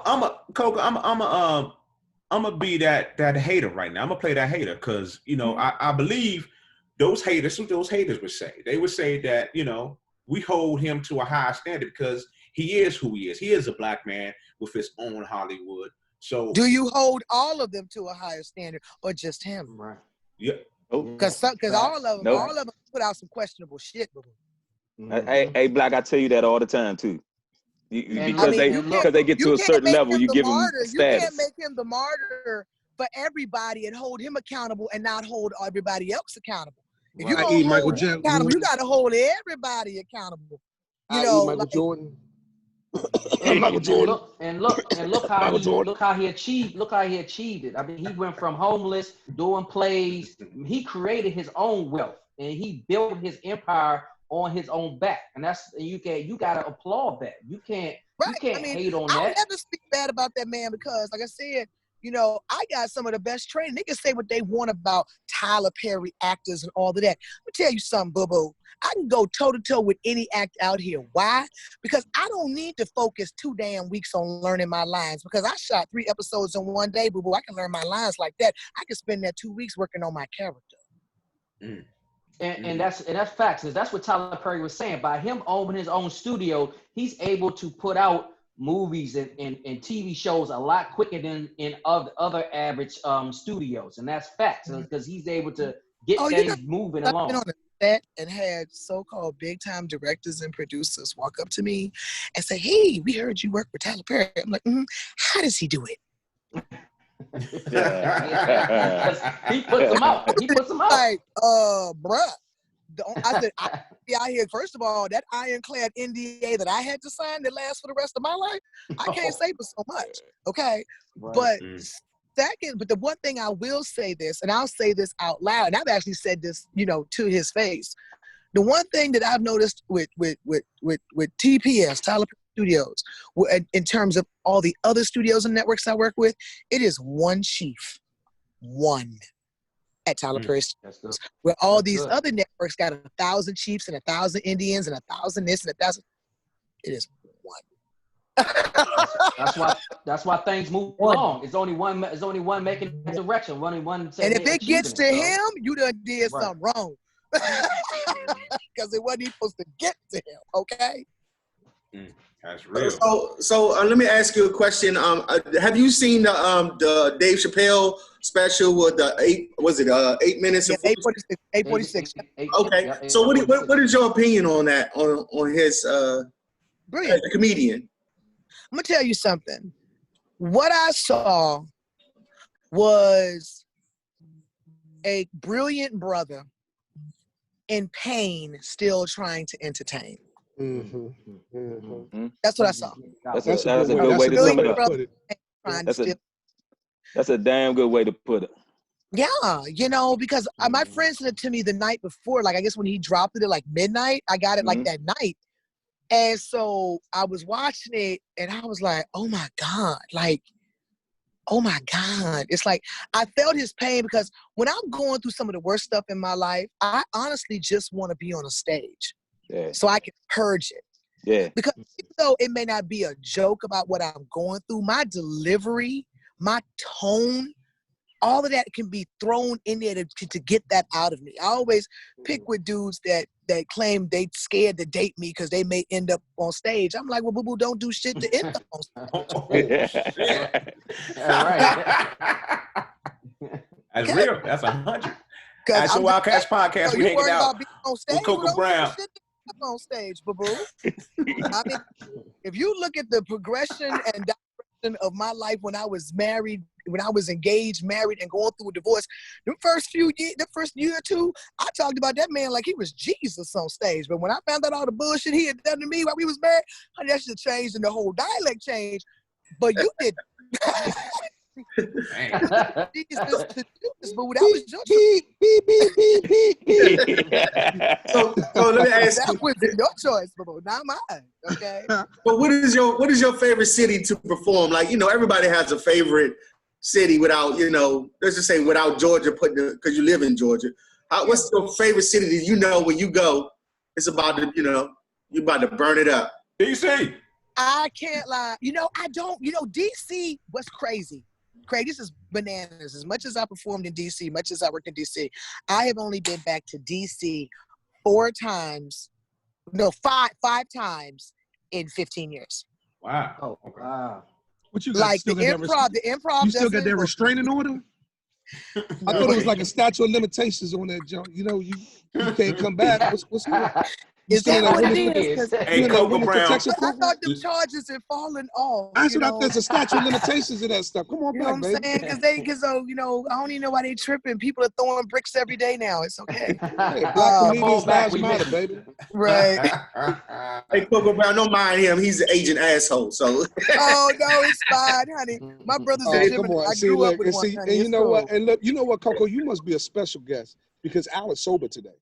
S1: gonna be that hater right now. I'm gonna play that hater because, you know, I believe those haters would say. They would say that, you know, we hold him to a high standard because he is who he is. He is a black man with his own Hollywood. So
S3: do you hold all of them to a higher standard or just him?
S5: Right.
S1: Yeah.
S3: Because all of them put out some questionable shit.
S6: Hey, Black, I tell you that all the time too. Because they get to a certain level, you give them status.
S3: You can't make him the martyr for everybody and hold him accountable and not hold everybody else accountable. If you're going to hold him accountable, you got to hold everybody accountable. You know,
S2: Michael Jordan.
S5: Look how he achieved it. I mean, he went from homeless, doing plays. He created his own wealth and he built his empire on his own back, and you gotta applaud that. You can't hate on that.
S3: I'll never speak bad about that man because, like I said, you know, I got some of the best training. They can say what they want about Tyler Perry actors and all of that. Let me tell you something, boo-boo. I can go toe-to-toe with any act out here. Why? Because I don't need to focus 2 damn weeks on learning my lines because I shot 3 episodes in one day, boo-boo. I can learn my lines like that. I can spend that 2 weeks working on my character.
S5: And that's facts. That's what Tyler Perry was saying. By him owning his own studio, he's able to put out movies and TV shows a lot quicker than in other average studios. And that's facts because he's able to get things moving along.
S3: I've been on a set and had so-called big-time directors and producers walk up to me and say, "Hey, we heard you work with Tyler Perry." I'm like, how does he do it?
S5: He puts them out.
S3: Like, bruh. I said, I be out here. First of all, that ironclad NDA that I had to sign that lasts for the rest of my life, I can't say for so much. Okay. Right. But second, but the one thing I will say this, and I'll say this out loud, and I've actually said this, you know, to his face. The one thing that I've noticed with TPS, Tyler Studios, in terms of all the other studios and networks I work with, it is one chief, at Tyler Perry Studios, where all these other networks got 1,000 chiefs and 1,000 Indians and 1,000 this and 1,000. It is one.
S5: That's why things move along. It's only one making that direction. Only one.
S3: And if it gets to him, you done did something wrong. Because it wasn't even supposed to get to him. Okay.
S1: That's real.
S4: So let me ask you a question. Have you seen the Dave Chappelle special with the 8 minutes?
S3: Yeah, 8:46.
S4: Okay. So what is your opinion on that? On his
S3: brilliant
S4: as a comedian?
S3: I'm gonna tell you something. What I saw was a brilliant brother in pain, still trying to entertain. That's what I saw.
S6: That's a good way to sum it up. That's a damn good way to put it.
S3: Yeah, you know, because my friend sent it to me the night before, like I guess when he dropped it at like midnight, I got it like that night. And so I was watching it and I was like, oh my God, it's like I felt his pain because when I'm going through some of the worst stuff in my life, I honestly just want to be on a stage so I can purge it.
S6: Yeah.
S3: Because even though it may not be a joke about what I'm going through, my delivery, my tone, all of that can be thrown in there to get that out of me. I always pick with dudes that claim they scared to date me because they may end up on stage. I'm like, well, boo-boo, don't do shit to end up on stage.
S5: All right.
S1: That's real. That's 100.
S3: That's
S1: so Wildcats Podcast, we hanging out with Coco Brown.
S3: On stage, boo-boo. I mean, if you look at the progression and direction of my life when I was married, when I was engaged, married, and going through a divorce, the first year or two, I talked about that man like he was Jesus on stage. But when I found out all the bullshit he had done to me while we was married, honey, that shit changed and the whole dialect changed. But you did. Jesus to do this, but that was your choice.
S4: So let me ask
S3: that was your choice, but not mine. Okay.
S4: But what is your favorite city to perform? Like, everybody has a favorite city without, let's just say without Georgia because you live in Georgia. What's your favorite city that when you go, it's about to, you're about to burn it up?
S1: DC.
S3: I can't lie. I don't. DC was crazy. This is bananas. As much as I performed in DC, much as I worked in DC, I have only been back to DC five times in 15I years.
S1: Wow.
S5: Oh, wow.
S2: What you got?
S3: Like the improv.
S2: You still got that restraining order? I thought it was like a statute of limitations on that junk. You can't come back. What's
S3: Is that what it is?
S1: Hey, Coco Brown.
S3: I thought the charges had fallen off.
S2: I said there's a statute of limitations to that stuff. Come on,
S3: you know what I'm saying? Because I don't even know why they tripping. People are throwing bricks every day now. It's okay.
S2: Hey, black comedians lives matter, baby.
S3: Right.
S4: Hey, Coco Brown, don't mind him. He's an agent asshole. So.
S3: Oh no, it's fine, honey. My brother's a Gemini. I grew up with one, honey.
S2: And you know what? And look, you know what, Coco? You must be a special guest because Al is sober today.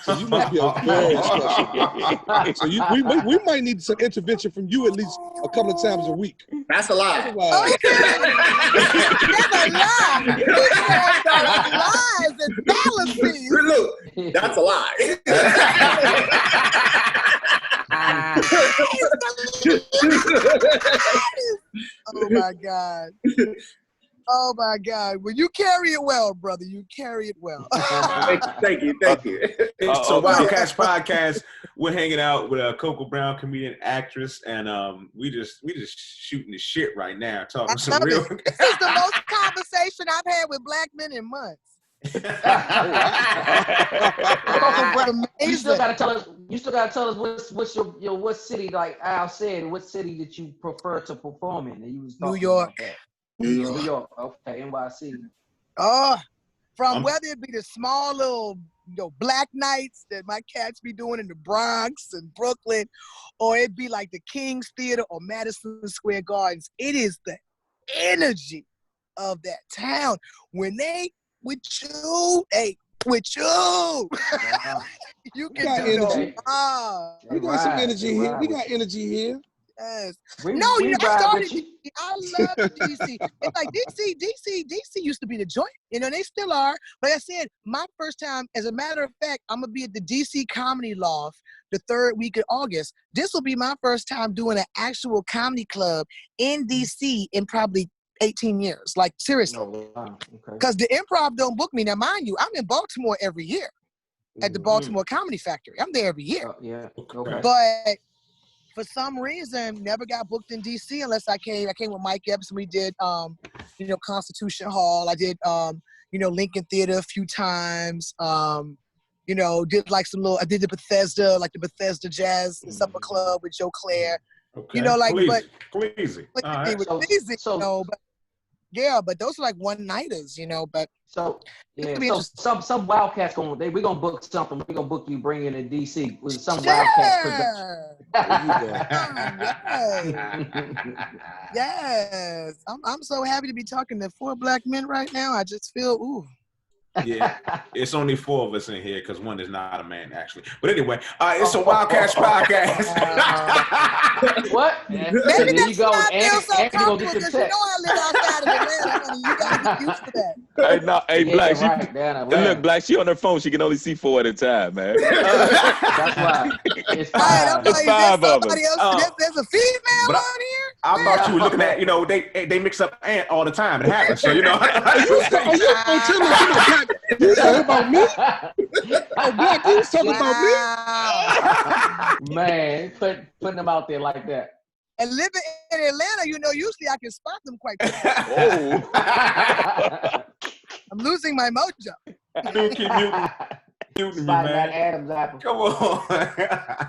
S2: So you must be a very special guest. So we might need some intervention from you at least a couple of times a week.
S4: That's a lie.
S3: Okay. That's a lie. Lies and fallacies.
S4: Look, that's a lie.
S3: Oh my God. Oh my God. Well, you carry it well, brother. You carry it well.
S4: Thank you.
S1: So Wildcats Podcast, we're hanging out with a Coco Brown, comedian, actress, and we just shooting the shit right now, talking some real.
S3: This is the most conversation I've had with black men in months.
S5: You still gotta tell us. What's your what city, like Al said, what city that you prefer to perform in? And you was
S3: New York.
S5: New York. Okay, NYC.
S3: From whether it be the small little black nights that my cats be doing in the Bronx and Brooklyn, or it be like the King's Theater or Madison Square Gardens. It is the energy of that town when they with you. You can do
S2: energy. We got some energy here. We got energy here.
S3: Yes. I started. I love DC. It's like DC used to be the joint. They still are. Like I said, my first time, as a matter of fact, I'm gonna be at the DC Comedy Loft the third week of August. This will be my first time doing an actual comedy club in DC in probably 18 years. Like seriously.
S5: Oh, wow. Okay.
S3: Because the Improv don't book me. Now, mind you, I'm in Baltimore every year at the Baltimore Comedy Factory. I'm there every year.
S5: Yeah. Okay.
S3: But for some reason, never got booked in DC unless I came. I came with Mike Epps and we did, Constitution Hall. I did, Lincoln Theater a few times. Did like some little. I did the Bethesda Jazz Supper Club with Joe Claire.
S1: Okay.
S3: Pleasy. But those are like one-nighters, but.
S5: So some Wildcats we're gonna book something. We're gonna book you bringing in DC with some Wildcats production.
S3: Yes. I'm so happy to be talking to 4 black men right now. I just feel ooh.
S1: Yeah, it's only 4 of us in here because one is not a man, actually. But anyway, it's a Wildcats Podcast.
S5: What?
S3: Maybe that's why I feel so comfortable because I live outside of Atlanta, honey. You gotta get used to that.
S6: Hey, Black.
S5: Right,
S6: Look, Black. She on her phone. She can only see 4 at a time, man.
S5: That's why it's 5.
S6: It's 5 of us.
S3: There's a female on here.
S1: I thought you were looking at, they mix up Ant all the time. It happens. So,
S2: you talking about me? Oh, Black, you was talking about
S5: me? Man, putting them out there like that.
S3: And living in Atlanta, usually I can spot them quite quickly. I'm losing my mojo.
S1: Dude, keep muting me, man.
S5: Adam's apple.
S1: Come on.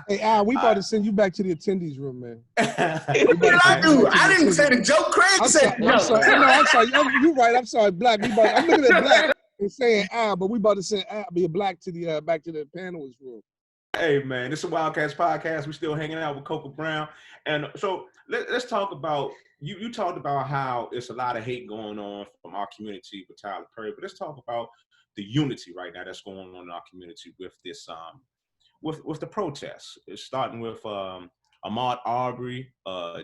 S2: Hey, Al, we about to send you back to the attendees room, man.
S4: What did I do? I didn't say the joke. Craig said the joke.
S2: I'm sorry. You're right. I'm sorry, Black. I'm looking at Black and saying Al, but we about to send Al, be a Black to the back to the panelist room.
S1: Hey, man, this is a Wildcats podcast. We're still hanging out with Coco Brown. And so let's talk about, you talked about how it's a lot of hate going on from our community with Tyler Perry, but let's talk about the unity right now that's going on in our community with this, with the protests. It's starting with Ahmaud Arbery,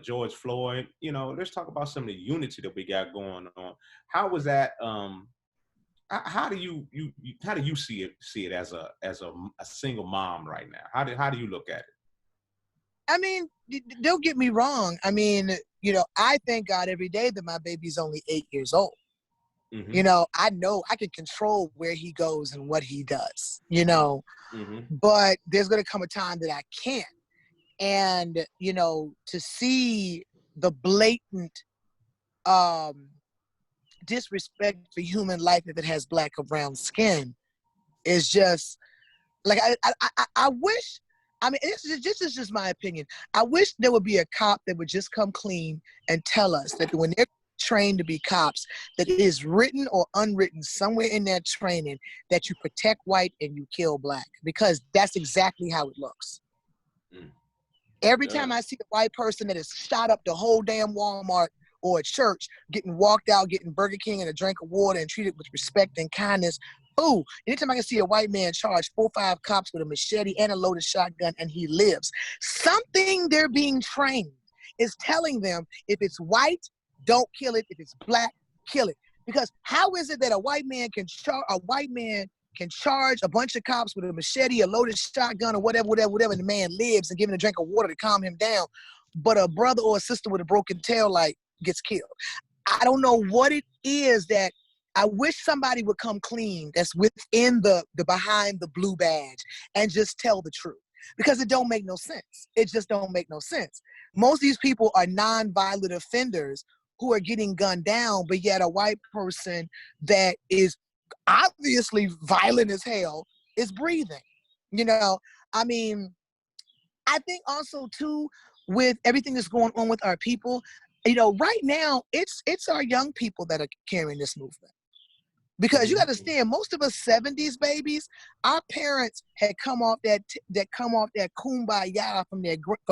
S1: George Floyd. Let's talk about some of the unity that we got going on. How was that? How do you see it as a single mom right now? How do you look at it?
S3: I mean, don't get me wrong. I mean, I thank God every day that my baby's only 8 years old. Mm-hmm. I know I can control where he goes and what he does, mm-hmm. But there's going to come a time that I can't. And, to see the blatant disrespect for human life if it has black or brown skin is just like, I wish, this is just my opinion. I wish there would be a cop that would just come clean and tell us that when they're trained to be cops, that it is written or unwritten somewhere in their training that you protect white and you kill black, because that's exactly how it looks. Every time I see a white person that has shot up the whole damn Walmart or a church, getting walked out, getting Burger King and a drink of water and treated with respect and kindness, anytime I can see a white man charge 4 or 5 cops with a machete and a loaded shotgun and he lives, something they're being trained is telling them if it's white, don't kill it. If it's black, kill it. Because how is it that a white man can charge a bunch of cops with a machete, a loaded shotgun, or whatever, and the man lives and giving a drink of water to calm him down, but a brother or a sister with a broken tail light gets killed? I don't know what it is that I wish somebody would come clean that's within the behind the blue badge and just tell the truth, because it don't make no sense. It just don't make no sense. Most of these people are non-violent offenders who are getting gunned down, but yet a white person that is obviously violent as hell is breathing. I think also too, with everything that's going on with our people, right now it's our young people that are carrying this movement. Because you got to understand, most of us 70s babies, our parents had come off that kumbaya from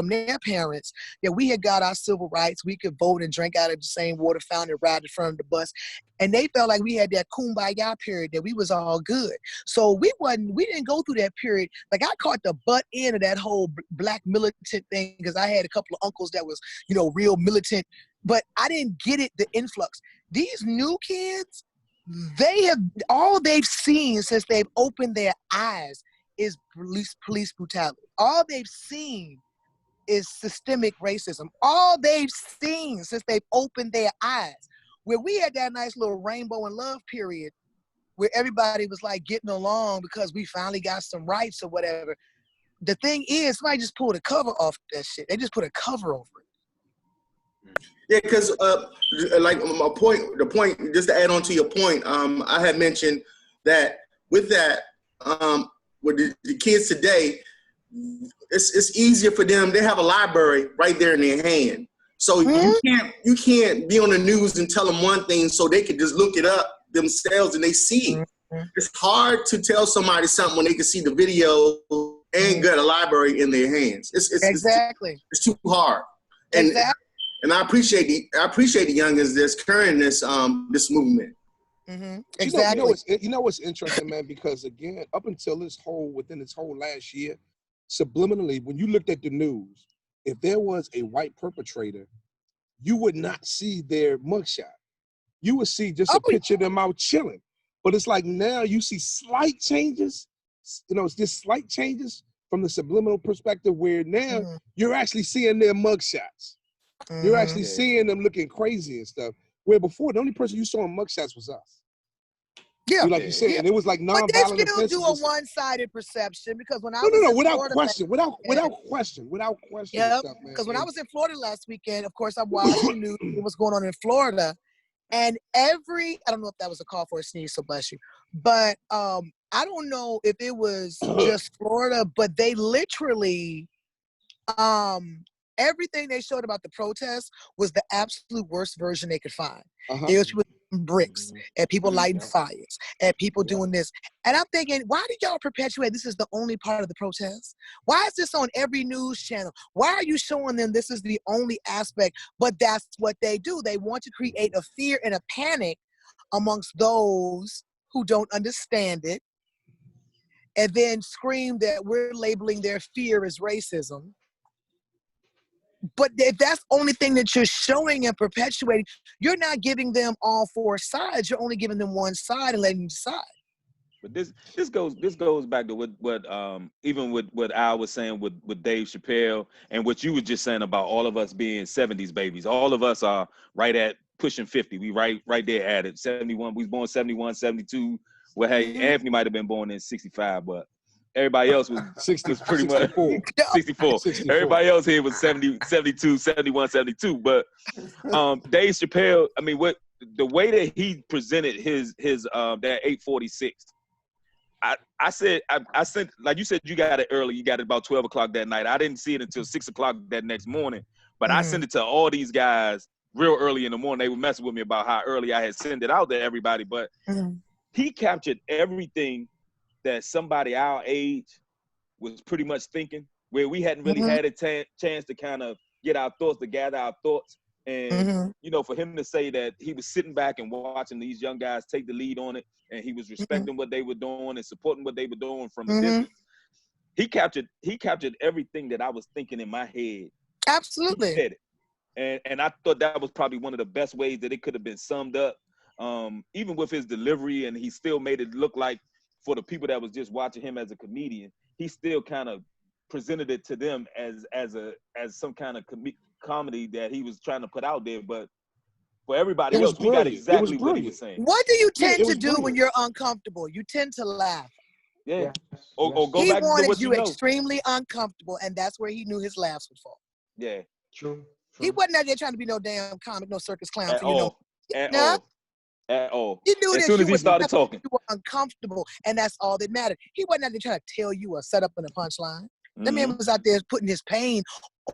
S3: their parents, that we had got our civil rights, we could vote and drink out of the same water fountain, ride in front of the bus, and they felt like we had that kumbaya period, that we was all good. So we didn't go through that period. Like, I caught the butt end of that whole black militant thing because I had a couple of uncles that was, real militant, but I didn't get it, the influx. These new kids, all they've seen since they've opened their eyes is police brutality. All they've seen is systemic racism. All they've seen since they've opened their eyes. Where we had that nice little rainbow and love period where everybody was like getting along because we finally got some rights or whatever. The thing is, somebody just pulled a cover off that shit. They just put a cover over it.
S4: Yeah, because like the point, just to add on to your point, I had mentioned that with that, with the kids today, it's easier for them. They have a library right there in their hand, so you can't be on the news and tell them one thing so they can just look it up themselves and they see. It's hard to tell somebody something when they can see the video and get a library in their hands.
S3: Exactly.
S4: It's too hard. And exactly. And I appreciate the youngins that's carrying this movement.
S3: Mm-hmm. Exactly.
S2: You know what's interesting, man? Because again, up until within this whole last year, subliminally, when you looked at the news, if there was a white perpetrator, you would not see their mugshot. you would see just a picture of them out chilling. But it's like now you see slight changes, it's just slight changes from the subliminal perspective where now you're actually seeing their mugshots. You're actually seeing them looking crazy and stuff. Where before, the only person you saw in mugshots was us.
S3: Yeah,
S2: like you said, and it was like nonviolent.
S3: But they still do a one-sided perception because when I was
S2: no,
S3: in
S2: without
S3: Florida
S2: question, without question.
S3: Yep, because when I was in Florida last weekend, of course, I'm watching news. What's going on in Florida, and I don't know if that was a call for a sneeze, so bless you. But I don't know if it was just Florida, but they literally, everything they showed about the protests was the absolute worst version they could find. It was with bricks and people lighting fires and people doing this. And I'm thinking, why do y'all perpetuate this is the only part of the protest? Why is this on every news channel? Why are you showing them this is the only aspect? But that's what they do. They want to create a fear and a panic amongst those who don't understand it and then scream that we're labeling their fear as racism. But if that's the only thing that you're showing and perpetuating, you're not giving them all four sides. You're only giving them one side and letting them decide.
S6: But this goes back to what even with what Al was saying with Dave Chappelle and what you were just saying about all of us being 70s babies. All of us are right at pushing 50. We right there at it. 71. We was born 71, 72. Well, hey, Anthony might have been born in 65, but everybody else was
S2: 60,
S6: was pretty
S2: 64.
S6: much 64. Everybody else here was 70, 72, 71, 72. But Dave Chappelle, I mean, the way that he presented his that 846. I sent, like you said, you got it early. You got it about 12 o'clock that night. I didn't see it until 6 o'clock that next morning. But I sent it to all these guys real early in the morning. They were messing with me about how early I had sent it out to everybody. But he captured everything that somebody our age was pretty much thinking, where we hadn't really had a chance to kind of get our thoughts, to gather our thoughts. And, you know, for him to say that he was sitting back and watching these young guys take the lead on it, and he was respecting what they were doing and supporting what they were doing from a distance, he captured everything that I was thinking in my head.
S3: Absolutely.
S6: He said it. And I thought that was probably one of the best ways that it could have been summed up, even with his delivery, and he still made it look like, for the people that was just watching him as a comedian, he still kind of presented it to them as some kind of comedy that he was trying to put out there. But for everybody else, we got exactly what he was saying.
S3: What do you tend to do when you're uncomfortable? You tend to laugh.
S6: Yeah. Or go
S3: he
S6: back to what
S3: wanted
S6: you
S3: you
S6: know.
S3: extremely uncomfortable, and that's where he knew his laughs would fall.
S6: Yeah.
S5: True.
S3: He wasn't out there trying to be no damn comic, no circus clown.
S6: At all. At all.
S3: He knew
S6: as soon as he started talking,
S3: you were uncomfortable, and that's all that mattered. He wasn't out there trying to tell you a setup and a punchline. That man was out there putting his pain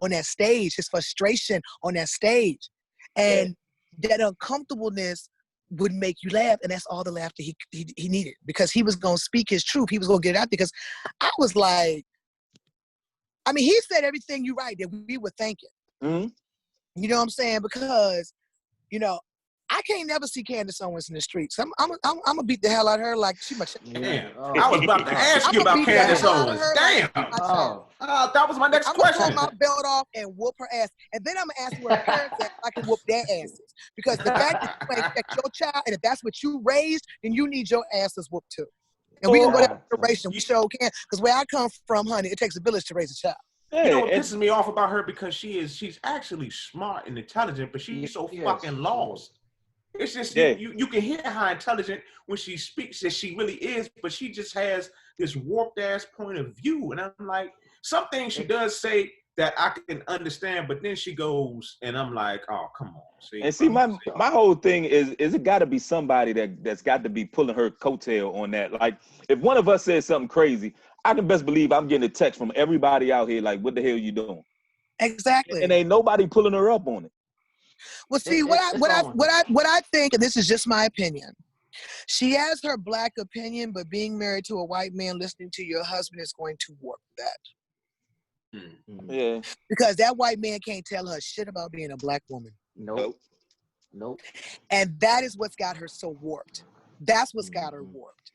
S3: on that stage, his frustration on that stage, and that uncomfortableness would make you laugh, and that's all the laughter he needed, because he was gonna speak his truth. He was gonna get it out, because I was like, I mean, he said everything you right that we were thinking. You know what I'm saying? Because, you know, I can't never see Candace Owens in the streets. I'm gonna beat the hell out of her like she much.
S1: Damn. I was about to ask you about Candace Owens. Damn. That was my next question.
S3: I'm gonna pull my belt off and whoop her ass, and then I'm gonna ask where her parents at so I can whoop their asses. Because the fact that you expect your child, and if that's what you raised, then you need your asses whooped too. And we can go that generation. We sure can. Because where I come from, honey, it takes a village to raise a child.
S1: You know what pisses me off about her, because she's actually smart and intelligent, but she's so fucking lost. It's just you can hear how intelligent when she speaks that she really is, but she just has this warped ass point of view. And I'm like, some things she does say that I can understand, but then she goes and I'm like, oh, come on.
S6: See, my whole thing is it got to be somebody that's got to be pulling her coattail on that. Like, if one of us says something crazy, I can best believe I'm getting a text from everybody out here like, what the hell you doing?
S3: Exactly.
S6: And ain't nobody pulling her up on it.
S3: Well, see, what I think, and this is just my opinion, she has her black opinion, but being married to a white man, listening to your husband is going to warp that.
S6: Yeah.
S3: Because that white man can't tell her shit about being a black woman.
S5: Nope.
S3: And that is what's got her so warped. That's what's got her warped.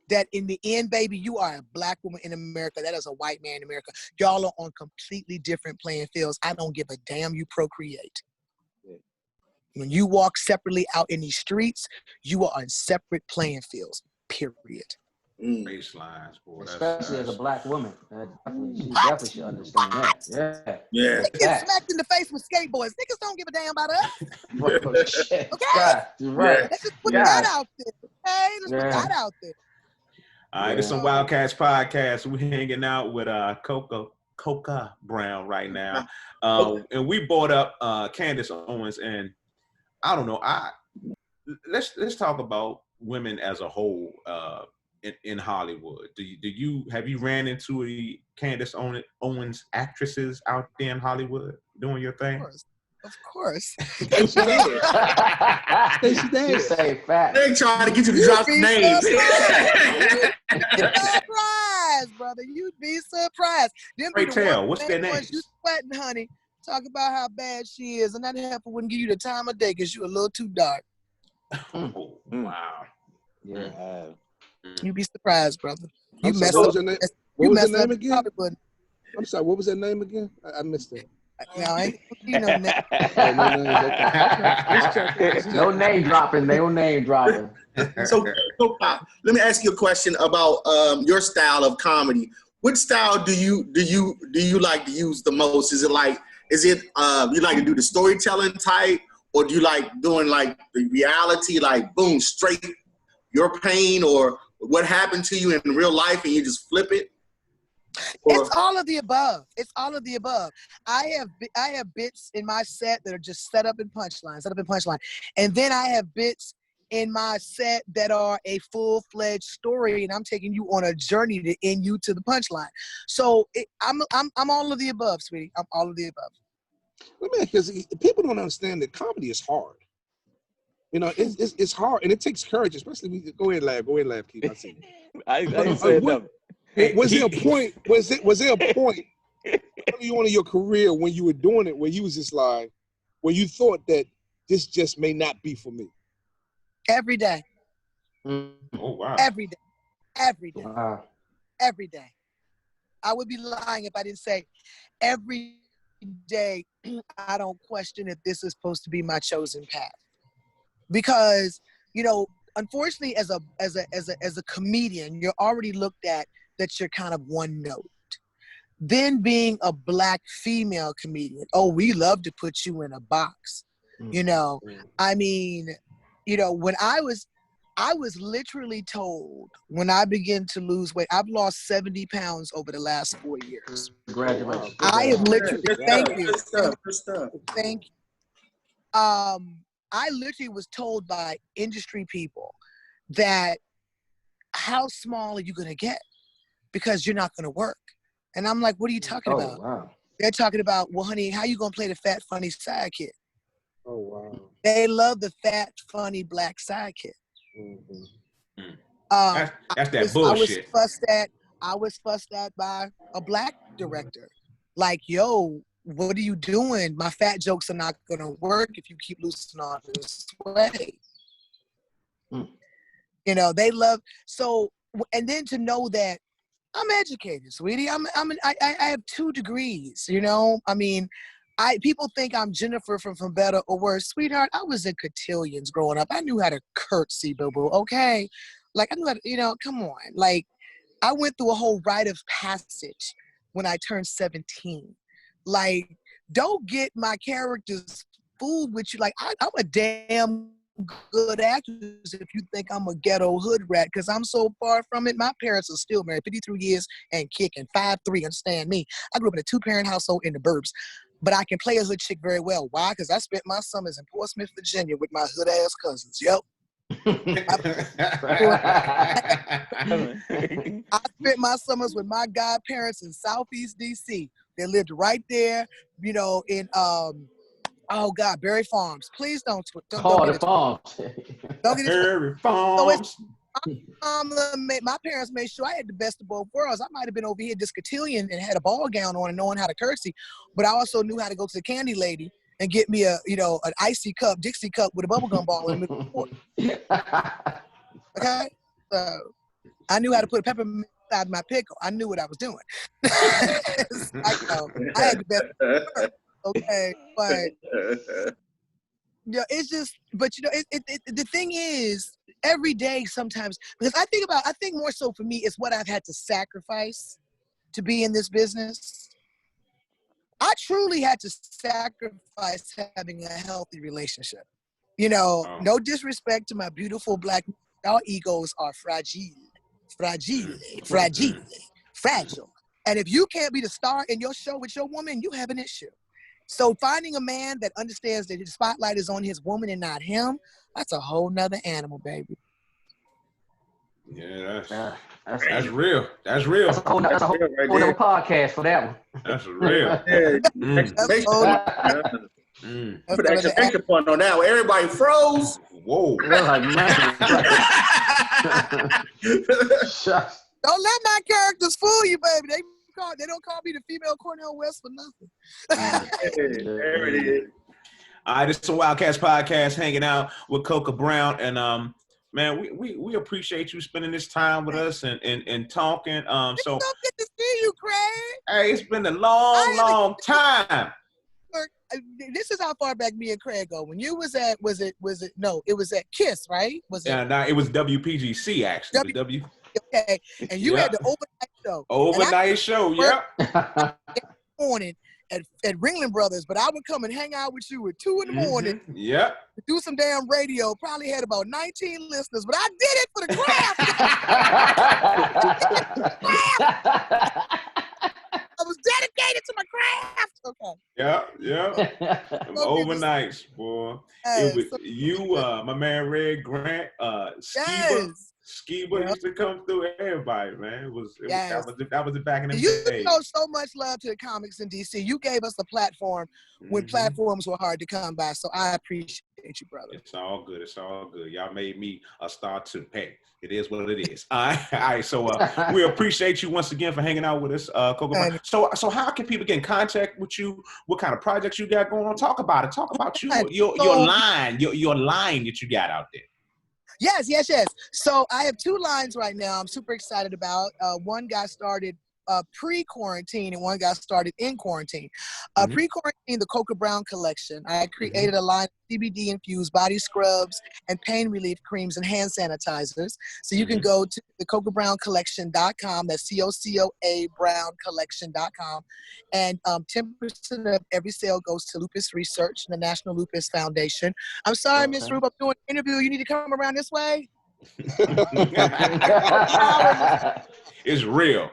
S3: That in the end, baby, you are a black woman in America. That is a white man in America. Y'all are on completely different playing fields. I don't give a damn. You procreate. When you walk separately out in these streets, you are on separate playing fields, period.
S1: Baselines, boy.
S5: Especially as a black woman. She definitely should understand that.
S4: Yeah.
S3: They get smacked in the face with skateboards. Niggas don't give a damn about us.
S5: Shit.
S3: Okay?
S5: God, you're right.
S3: Let's just put that out there. Okay? Let's put that out there.
S1: All right, it's some Wildcats podcast. We're hanging out with Coca Brown right now. And we brought up Candace Owens, and I don't know. Let's talk about women as a whole in Hollywood. Have you ran into any Candace Owens actresses out there in Hollywood doing your thing?
S3: Of course.
S2: Stacey Dash.
S5: You say fat.
S4: They trying to get you to drop names.
S3: Surprised, brother. You'd be surprised.
S1: Pray tell, what's their names?
S3: You sweating, honey. Talk about how bad she is, and that heifer wouldn't give you the time of day because you're a little too dark.
S1: Oh, wow.
S5: Yeah.
S3: You'd be surprised, brother.
S2: You messed up. What was her name again? I'm sorry, what was her name again? I missed it.
S3: No, I ain't you know that.
S5: No name dropping. No name dropping.
S4: So, let me ask you a question about your style of comedy. What style do you like to use the most? Is it you like to do the storytelling type, or do you like doing like the reality, like boom, straight your pain or what happened to you in real life and you just flip it?
S3: It's all of the above. It's all of the above. I have bits in my set that are just set up in punchline. And then I have bits in my set that are a full-fledged story, and I'm taking you on a journey to end you to the punchline. So I'm all of the above, sweetie. I'm all of the above.
S2: Well, man, because people don't understand that comedy is hard. You know, it's hard, and it takes courage, especially when you go ahead and laugh, Keith. I see.
S6: I ain't saying nothing.
S2: Was there a point early on in your career when you were doing it where you was just like, where you thought that this just may not be for me?
S3: Every day.
S1: Oh, wow.
S3: Every day. Every day.
S5: Wow.
S3: Every day. I would be lying if I didn't say every day I don't question if this is supposed to be my chosen path. Because, you know, unfortunately as a comedian, you're already looked at that you're kind of one note. Then being a Black female comedian, oh, we love to put you in a box. You know, I mean, you know, when I was literally told when I began to lose weight, I've lost 70 pounds over the last 4 years.
S5: Congratulations.
S3: I have literally, thank you.
S4: Good stuff.
S3: Thank you. I literally was told by industry people that how small are you going to get? Because you're not going to work. And I'm like, what are you talking about?
S5: Wow.
S3: They're talking about, well, honey, how you going to play the fat, funny sidekick?
S2: Oh, wow.
S3: They love the fat, funny Black sidekick.
S2: Mm-hmm.
S1: That's that bullshit.
S3: I was fussed at by a Black director. Like, yo, what are you doing? My fat jokes are not going to work if you keep losing all this weight. You know, they love, so, and then to know that I'm educated, sweetie. I have 2 degrees, you know? I mean, people think I'm Jennifer from Better or Worse. Sweetheart, I was in cotillions growing up. I knew how to curtsy, boo-boo, okay? Like, I knew how to, you know, come on. Like, I went through a whole rite of passage when I turned 17. Like, don't get my characters fooled with you. Like, I'm a damn good actress if you think I'm a ghetto hood rat, because I'm so far from it. My parents are still married 53 years and kicking, 5'3", understand me. I grew up in a 2-parent household in the burbs, but I can play a hood chick very well. Why? Because I spent my summers in Portsmouth, Virginia with my hood ass cousins. Yep. I spent my summers with my godparents in Southeast DC. They lived right there, you know, in oh God, Berry Farms. Please don't get it.
S5: Farms.
S3: Don't get it.
S1: Berry Farms.
S3: My parents made sure I had the best of both worlds. I might have been over here just cotillion and had a ball gown on and knowing how to curtsy, but I also knew how to go to the candy lady and get me a, you know, an icy cup, Dixie cup with a bubblegum ball in the middle. Okay? So I knew how to put a peppermint inside my pickle. I knew what I was doing. I had the best of both worlds. Okay, but Yeah, it's just, but you know, the thing is, every day sometimes, because I think more so for me, it's what I've had to sacrifice to be in this business. I truly had to sacrifice having a healthy relationship. You know, no disrespect to my beautiful black, our egos are fragile. And if you can't be the star in your show with your woman, you have an issue. So finding a man that understands that his spotlight is on his woman and not him, that's a whole nother animal, baby.
S1: Yeah, that's real. That's real.
S5: That's a whole nother podcast for that one.
S1: That's real.
S4: Put an exclamation point on that one. Everybody froze.
S1: Whoa.
S5: Like, man.
S3: Don't let my characters fool you, baby. They don't call me the female Cornel West for nothing.
S4: There it is.
S1: All right, this is the Wildcats podcast, hanging out with Coca Brown, and man, we appreciate you spending this time with us and talking. So
S3: don't get to see you, Craig.
S1: Hey, it's been a long time.
S3: This is how far back me and Craig go. When you was at, it was at KISS, right? Was it?
S1: Yeah, no, it was WPGC actually.
S3: Okay, and you had the overnight show.
S1: Overnight show, yep.
S3: Morning at Ringling Brothers, but I would come and hang out with you at 2 in the morning.
S1: Yep.
S3: Do some damn radio. Probably had about 19 listeners, but I did it for the craft. I was dedicated to my craft. Okay.
S1: Yeah. Overnights, boy. It was you, my man Red Grant, Skiba used to come through everybody, man. That was back in the day.
S3: You show so much love to the comics in DC. You gave us a platform when platforms were hard to come by. So I appreciate you, brother.
S1: It's all good. It's all good. Y'all made me a star too. Hey, it is what it is. All right. So we appreciate you once again for hanging out with us, Coco. So how can people get in contact with you? What kind of projects you got going on? Talk about it. Talk about your line that you got out there.
S3: Yes. So I have 2 lines right now I'm super excited about. One got started pre-quarantine and one got started in quarantine. Pre-quarantine, the Coca Brown collection. I created a line of CBD-infused body scrubs and pain relief creams and hand sanitizers. So you can go to the CocaBrownCollection.com. That's COCOA BrownCollection.com. And 10% of every sale goes to lupus research and the National Lupus Foundation. I'm sorry, Miss Rube, I'm doing an interview. You need to come around this way.
S1: It's real.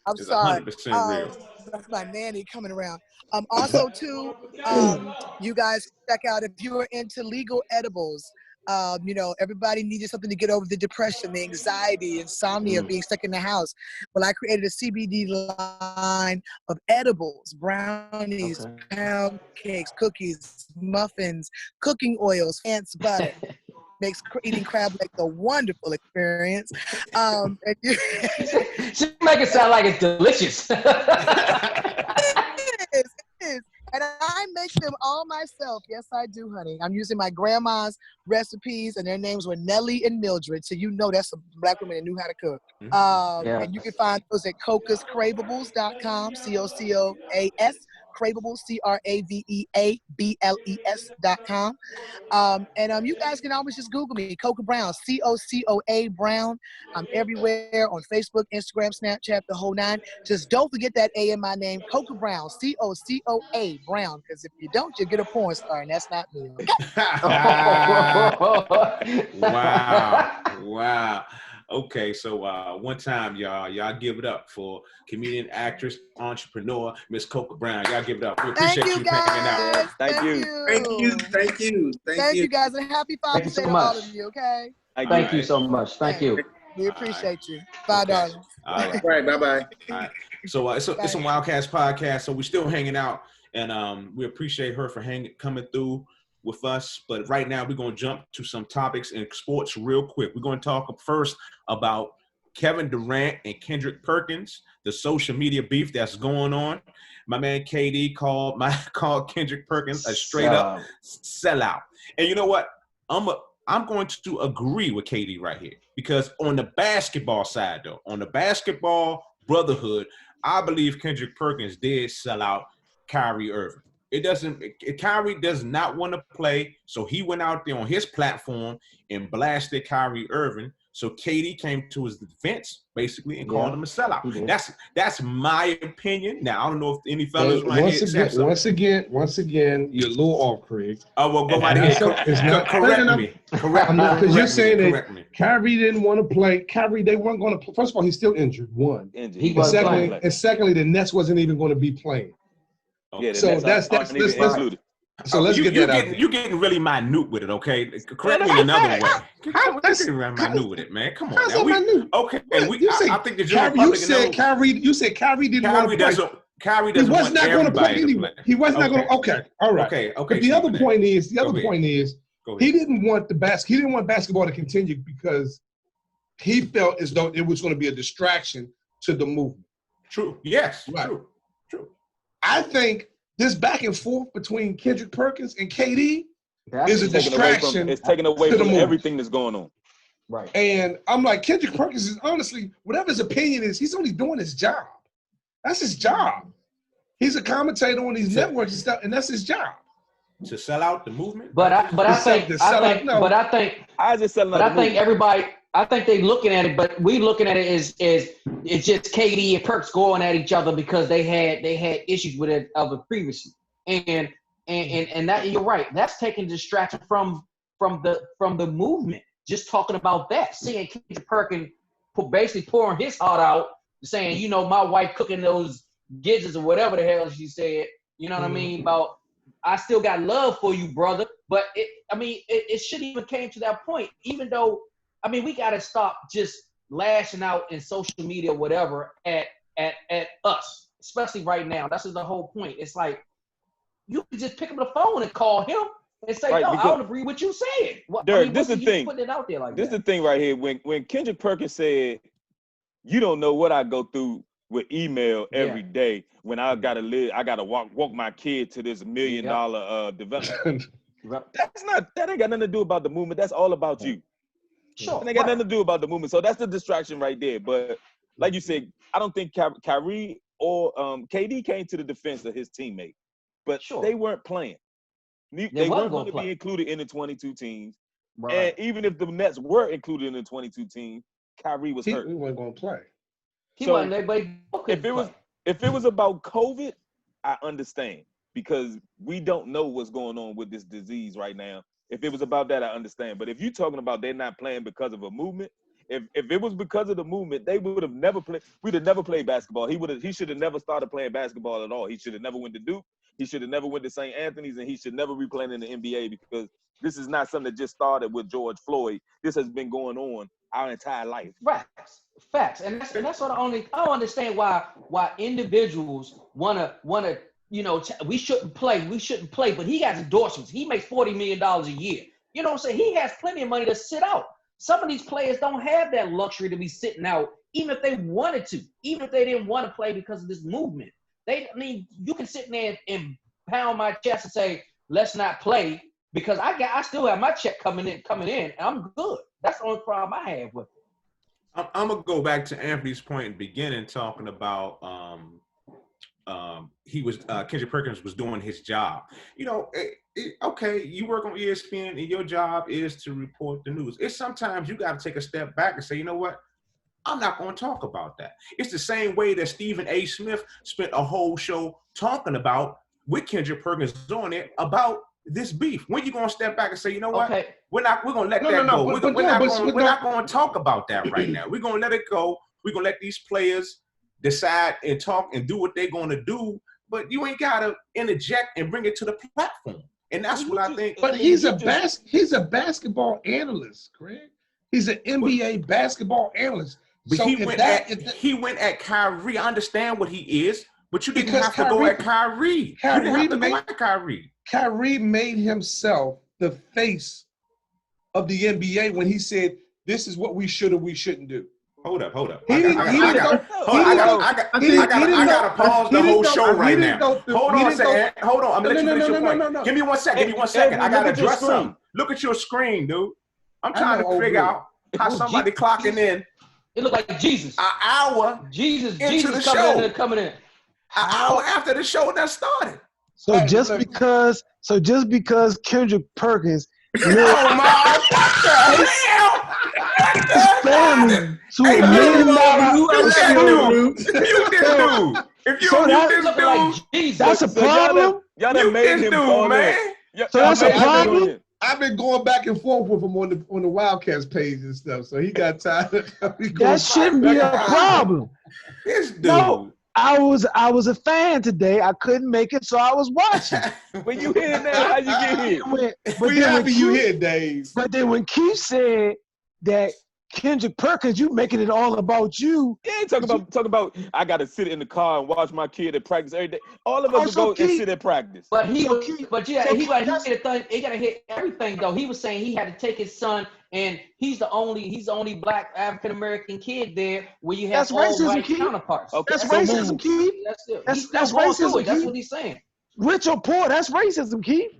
S3: I'm
S1: it's
S3: sorry.
S1: 100% real.
S3: That's my nanny coming around. Also, too, you guys check out if you are into legal edibles. Everybody needed something to get over the depression, the anxiety, insomnia of being stuck in the house. Well, I created a CBD line of edibles, brownies, pound cakes, cookies, muffins, cooking oils, ants butter. Makes eating crab legs a wonderful experience.
S5: She make it sound like it's delicious.
S3: It is. And I make them all myself. Yes, I do, honey. I'm using my grandma's recipes, and their names were Nellie and Mildred. So you know that's a black woman that knew how to cook. And you can find those at cocascraveables.com, COCOAS. Craveables, CRAVEABLES.com. You guys can always just Google me, Coca Brown, COCOA Brown. I'm everywhere on Facebook, Instagram, Snapchat, the whole 9. Just don't forget that A in my name, Coca Brown, COCOA Brown, because if you don't, you'll get a porn star, and that's not me.
S1: Wow. Okay, so one time, y'all give it up for comedian, actress, entrepreneur, Miss Coca Brown. Y'all give it up. We appreciate you hanging out.
S5: Thank you.
S3: Thank you, guys, and happy Father's Day to all of you, okay?
S5: Thank you so much. Thank you.
S3: We appreciate you. Bye, darling.
S1: All right.
S4: Bye-bye.
S1: All right. So it's a Wildcats podcast, so we're still hanging out, and we appreciate her for coming through with us. But right now, we're going to jump to some topics in sports real quick. We're going to talk first about Kevin Durant and Kendrick Perkins, the social media beef that's going on. My man KD called Kendrick Perkins a straight up sellout. And you know what? I'm going to agree with KD right here, because on the basketball side, though, on the basketball brotherhood, I believe Kendrick Perkins did sell out Kyrie Irving. It doesn't. Kyrie does not want to play, so he went out there on his platform and blasted Kyrie Irving. So KD came to his defense, basically, and called him a sellout. That's my opinion. Now I don't know if any fellas right here accept something.
S2: Once again, you're a little off, Craig.
S1: Oh well, go right ahead. Correct me.
S2: Because you're saying that Kyrie didn't want to play. Kyrie, they weren't going to play. First of all, he's still injured. And secondly, the Nets wasn't even going to be playing.
S6: Yeah,
S2: so let's get that out.
S1: You're getting really minute with it, okay? Correct me another way. You're getting minute with it, man. Come on. Now. Okay, I think the general public
S2: you said Kyrie didn't want to play.
S1: Kyrie doesn't want everybody to play.
S2: He was not going to. Okay, all right.
S1: Okay.
S2: But the other point is, he didn't want he didn't want basketball to continue because he felt as though it was going to be a distraction to the movement.
S1: True. Yes. Right. True.
S2: I think this back and forth between Kendrick Perkins and KD is a distraction.
S6: It's taken away from everything that's going on.
S5: Right.
S2: And I'm like, Kendrick Perkins is honestly, whatever his opinion is, he's only doing his job. That's his job. He's a commentator on these networks and stuff, and that's his job.
S1: To sell out the movement?
S5: I think everybody, I think they looking at it, but we looking at it as it's just KD and Perks going at each other because they had issues with it previously, and that you're right. That's taking distraction from the movement. Just talking about that, seeing Kendrick Perkins basically pouring his heart out, saying, my wife cooking those gizzards or whatever the hell she said. You know what I mean? About I still got love for you, brother. But it shouldn't even came to that point, even though. We got to stop just lashing out in social media, whatever, at us, especially right now. That's the whole point. It's like you can just pick up the phone and call him and say, I don't agree with you saying.
S6: Derek, this is the thing.
S5: Putting it out there like
S6: this is the thing right here. When Kendrick Perkins said, "You don't know what I go through with email every day when I gotta walk my kid to this $1 million development." That ain't got nothing to do about the movement. That's all about you.
S5: Sure.
S6: And they got nothing to do about the movement. So that's the distraction right there. But like you said, I don't think Kyrie or KD came to the defense of his teammate. But they weren't playing. They weren't going to be included in the 22 teams. Right. And even if the Nets were included in the 22 teams, Kyrie was hurt.
S2: He wasn't going to play.
S6: If it was about COVID, I understand. Because we don't know what's going on with this disease right now. If it was about that, I understand. But if you're talking about they're not playing because of a movement, if it was because of the movement, they would have never played. We'd have never played basketball. He should have never started playing basketball at all. He should have never went to Duke. He should have never went to St. Anthony's, and he should never be playing in the NBA because this is not something that just started with George Floyd. This has been going on our entire life.
S5: Facts. And that's what I don't understand why individuals wanna. We shouldn't play, but he has endorsements. He makes $40 million a year. You know what I'm saying? He has plenty of money to sit out. Some of these players don't have that luxury to be sitting out, even if they wanted to, even if they didn't want to play because of this movement. You can sit there and pound my chest and say, let's not play because I still have my check coming in, and I'm good. That's the only problem I have with it.
S1: I'm going to go back to Anthony's point in the beginning, talking about Kendrick Perkins was doing his job. Okay, you work on ESPN and your job is to report the news. It's sometimes you got to take a step back and say, you know what? I'm not going to talk about that. It's the same way that Stephen A. Smith spent a whole show talking about with Kendrick Perkins on it about this beef. When you going to step back and say, you know what? Okay. We're going to let that go. We're not going to talk about that right now. We're going to let it go. We're going to let these players decide and talk and do what they're going to do, but you ain't got to interject and bring it to the platform. And that's what I think.
S2: But he's a basketball analyst, Craig. He's an NBA basketball analyst.
S1: But so he went at Kyrie. I understand what he is, but you didn't have to go at Kyrie.
S2: Kyrie made himself the face of the NBA when he said, this is what we should or we shouldn't do.
S1: Hold up. I gotta pause the whole show right now. Hold on a second. Hold on. I'm gonna let you finish your point. Give me 1 second. I gotta address something. Look at your screen, dude. I'm trying to figure out how somebody clocking in.
S5: It looked like Jesus.
S1: An hour
S5: Jesus
S1: into the show.
S5: Coming in.
S1: An hour after the show that started.
S7: So just because Kendrick Perkins
S1: Oh my! What the hell?
S7: his family to $1 million
S1: Mute this dude. If you
S7: So
S1: don't mute
S7: that-
S1: this
S5: Looking
S1: dude,
S5: like Jesus.
S7: that's a
S6: So y'all
S7: problem.
S6: done made
S1: this
S6: him
S1: dude,
S6: call
S1: man.
S6: in.
S7: So that's a problem.
S2: I've been going back and forth with him on the Wildcats page and stuff. So he got tired of me going
S7: That shouldn't be a
S2: back.
S7: problem.
S1: This dude.
S7: No, I was a fan today. I couldn't make it, so I was watching.
S6: When you here now, how you get here?
S2: We happy you here, Dave.
S7: But then when Keith said that Kendrick Perkins, you making it all about you.
S6: You ain't talking about I gotta sit in the car and watch my kid at practice every day. All of us
S7: Also,
S6: would go and
S7: Keith-
S6: sit at practice.
S5: But he
S7: So
S5: was,
S7: Keith-
S5: but yeah,
S7: so
S5: he
S7: Keith,
S5: got
S7: that's-
S5: he gotta hit everything though. He was saying he had to take his son, and he's the only black African American kid there where you have
S7: That's
S5: all
S7: racism,
S5: white
S7: Keith.
S5: counterparts.
S6: Okay,
S7: That's
S6: so
S7: racism,
S6: move.
S7: Keith.
S5: He's still
S7: That's
S5: going through
S7: racism,
S5: it. That's
S7: Keith.
S5: what he's saying.
S7: Rich or poor, that's racism, Keith.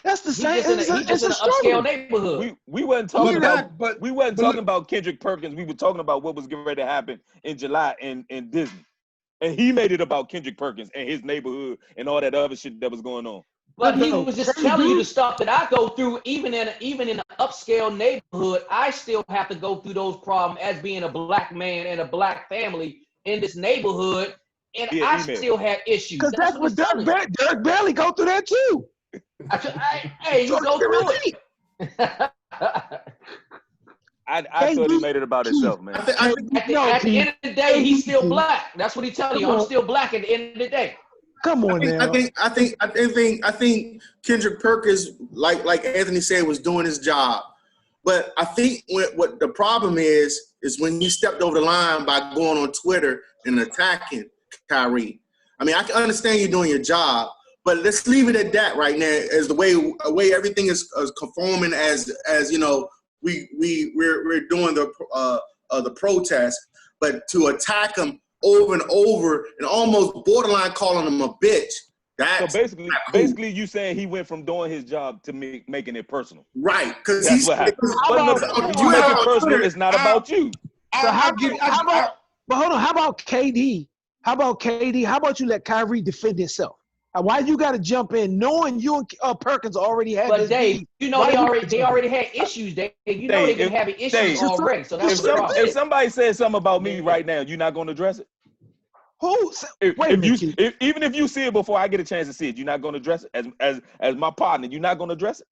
S7: That's the
S5: He's
S7: same.
S5: just in an upscale neighborhood.
S6: We wasn't talking
S2: But
S6: about talking about Kendrick Perkins. We were talking about what was getting ready to happen in July in Disney. And he made it about Kendrick Perkins and his neighborhood and all that other shit that was going on.
S5: But he
S7: No,
S5: was just
S7: Kenny
S5: telling you
S7: B.
S5: the stuff that I go through, even in an upscale neighborhood. I still have to go through those problems as being a black man and a black family in this neighborhood, and
S6: Via
S5: I
S6: email.
S5: still have issues.
S7: Because that's what Dirk Bailey go through that too.
S5: Hey, you
S7: So
S5: go
S7: Kenny
S5: through
S7: B.
S5: it.
S6: I thought he made it about himself, man.
S5: At the end of the day, he's still black. That's what he's telling you. I'm still black at the end of the day.
S7: Come on now.
S4: I think Kendrick Perkins, like Anthony said, was doing his job. But I think what the problem is when he stepped over the line by going on Twitter and attacking Kyrie. I mean, I can understand you doing your job, but let's leave it at that right now. As the way everything is conforming, as you know, we're doing the protest, but to attack him over and over and almost borderline calling him a bitch. That's
S6: so basically, you saying he went from doing his job to making it personal,
S4: right? Because
S6: that's what happened. But you make it personal, it's not about you.
S7: So but hold on. How about KD? How about you let Kyrie defend himself? Why you got to jump in, knowing you and Perkins already had?
S5: But
S7: this
S5: Dave,
S7: beef?
S5: you know they already had issues. Dave, you know they've been having issues already. So that's the problem.
S6: If somebody says something about me right now, you're not going to address it.
S7: Who?
S6: Even if you see it before I get a chance to see it, you're not going to address it as my partner. You're not going to address it.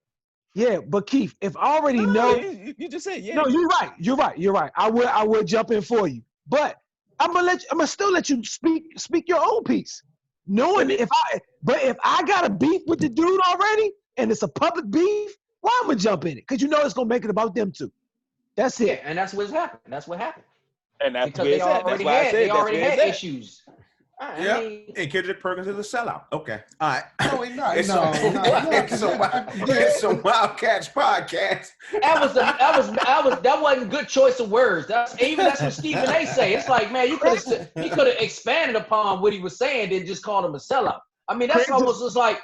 S7: Yeah, but Keith, if I already know,
S6: you just said yeah.
S7: No, you're right. I will jump in for you, but I'm gonna still let you speak your own piece. Knowing if I got a beef with the dude already and it's a public beef, why I'm gonna jump in it? Because you know it's gonna make it about them too. That's it.
S5: Yeah, and that's what's happened.
S6: And that's
S5: because
S6: what
S5: they already had issues.
S1: Yeah, and Kendrick Perkins is a sellout. Okay, all right.
S2: No, he's not.
S1: It's a Wildcats podcast.
S5: That wasn't a good choice of words. That's what Stephen A. say. It's like, man, he could have expanded upon what he was saying than just called him a sellout. I mean, that's almost just like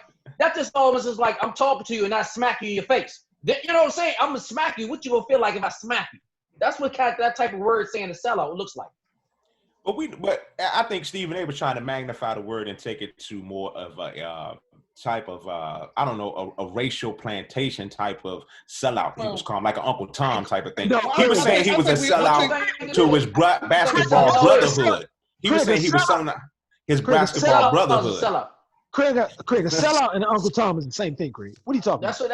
S5: I'm talking to you and I smack you in your face. You know what I'm saying? I'm gonna smack you. What you gonna feel like if I smack you? That's what that type of word saying a sellout looks like.
S1: But I think Stephen A. was trying to magnify the word and take it to more of a type of a racial plantation type of sellout. He was calling like an Uncle Tom type of thing.
S7: No,
S1: he was saying he was a sellout to his basketball brotherhood. He was saying he was selling out his basketball brotherhood.
S7: Craig, a sellout and Uncle Tom is the same thing, Craig. What are you talking about?
S1: From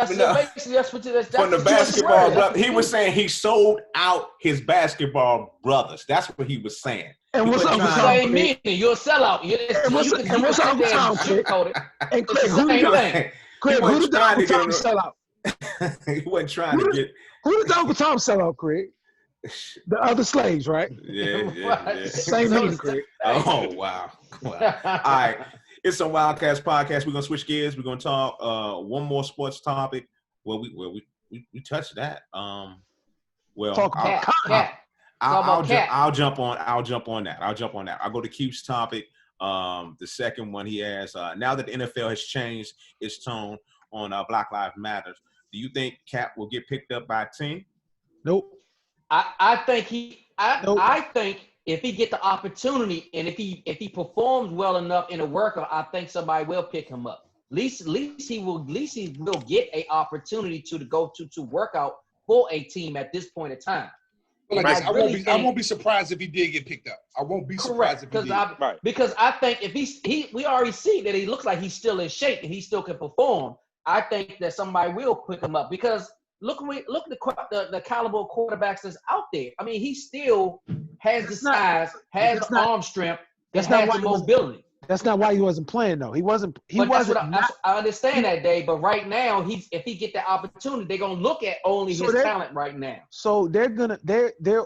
S1: the basketball brother. He was saying he sold out his basketball brothers. That's what he was saying.
S7: And what's Uncle Tom?
S5: Same meaning. You're a sellout.
S7: And what's Uncle Tom, Craig? And Craig, who did Uncle Tom sell out?
S1: He wasn't trying to get.
S7: Who did Uncle Tom sell out, Craig? The other slaves, right?
S1: Yeah.
S7: Same meaning, Craig.
S1: Oh, wow. All right. It's some Wildcats podcast. We're gonna switch gears. We're gonna talk one more sports topic. Well, we touched that. I'll jump on that. I'll go to Keith's topic. The second one he has. Now that the NFL has changed its tone on Black Lives Matter, do you think Cap will get picked up by a team?
S7: Nope.
S5: I think if he get the opportunity and if he performs well enough in a workout, I think somebody will pick him up. At least he will get an opportunity to go to work out for a team at this point in time.
S2: But like I won't be surprised if he did get picked up. I won't be surprised if he did.
S5: Because I think if we already see that he looks like he's still in shape and he still can perform. I think that somebody will pick him up because look at the caliber of quarterbacks that's out there. I mean, he still has the size, has the arm strength, and has the mobility.
S7: That's not why he wasn't playing though. He wasn't.
S5: I understand that, Dave. But right now, if he get that opportunity, they're gonna look at only his talent right now.
S7: So they're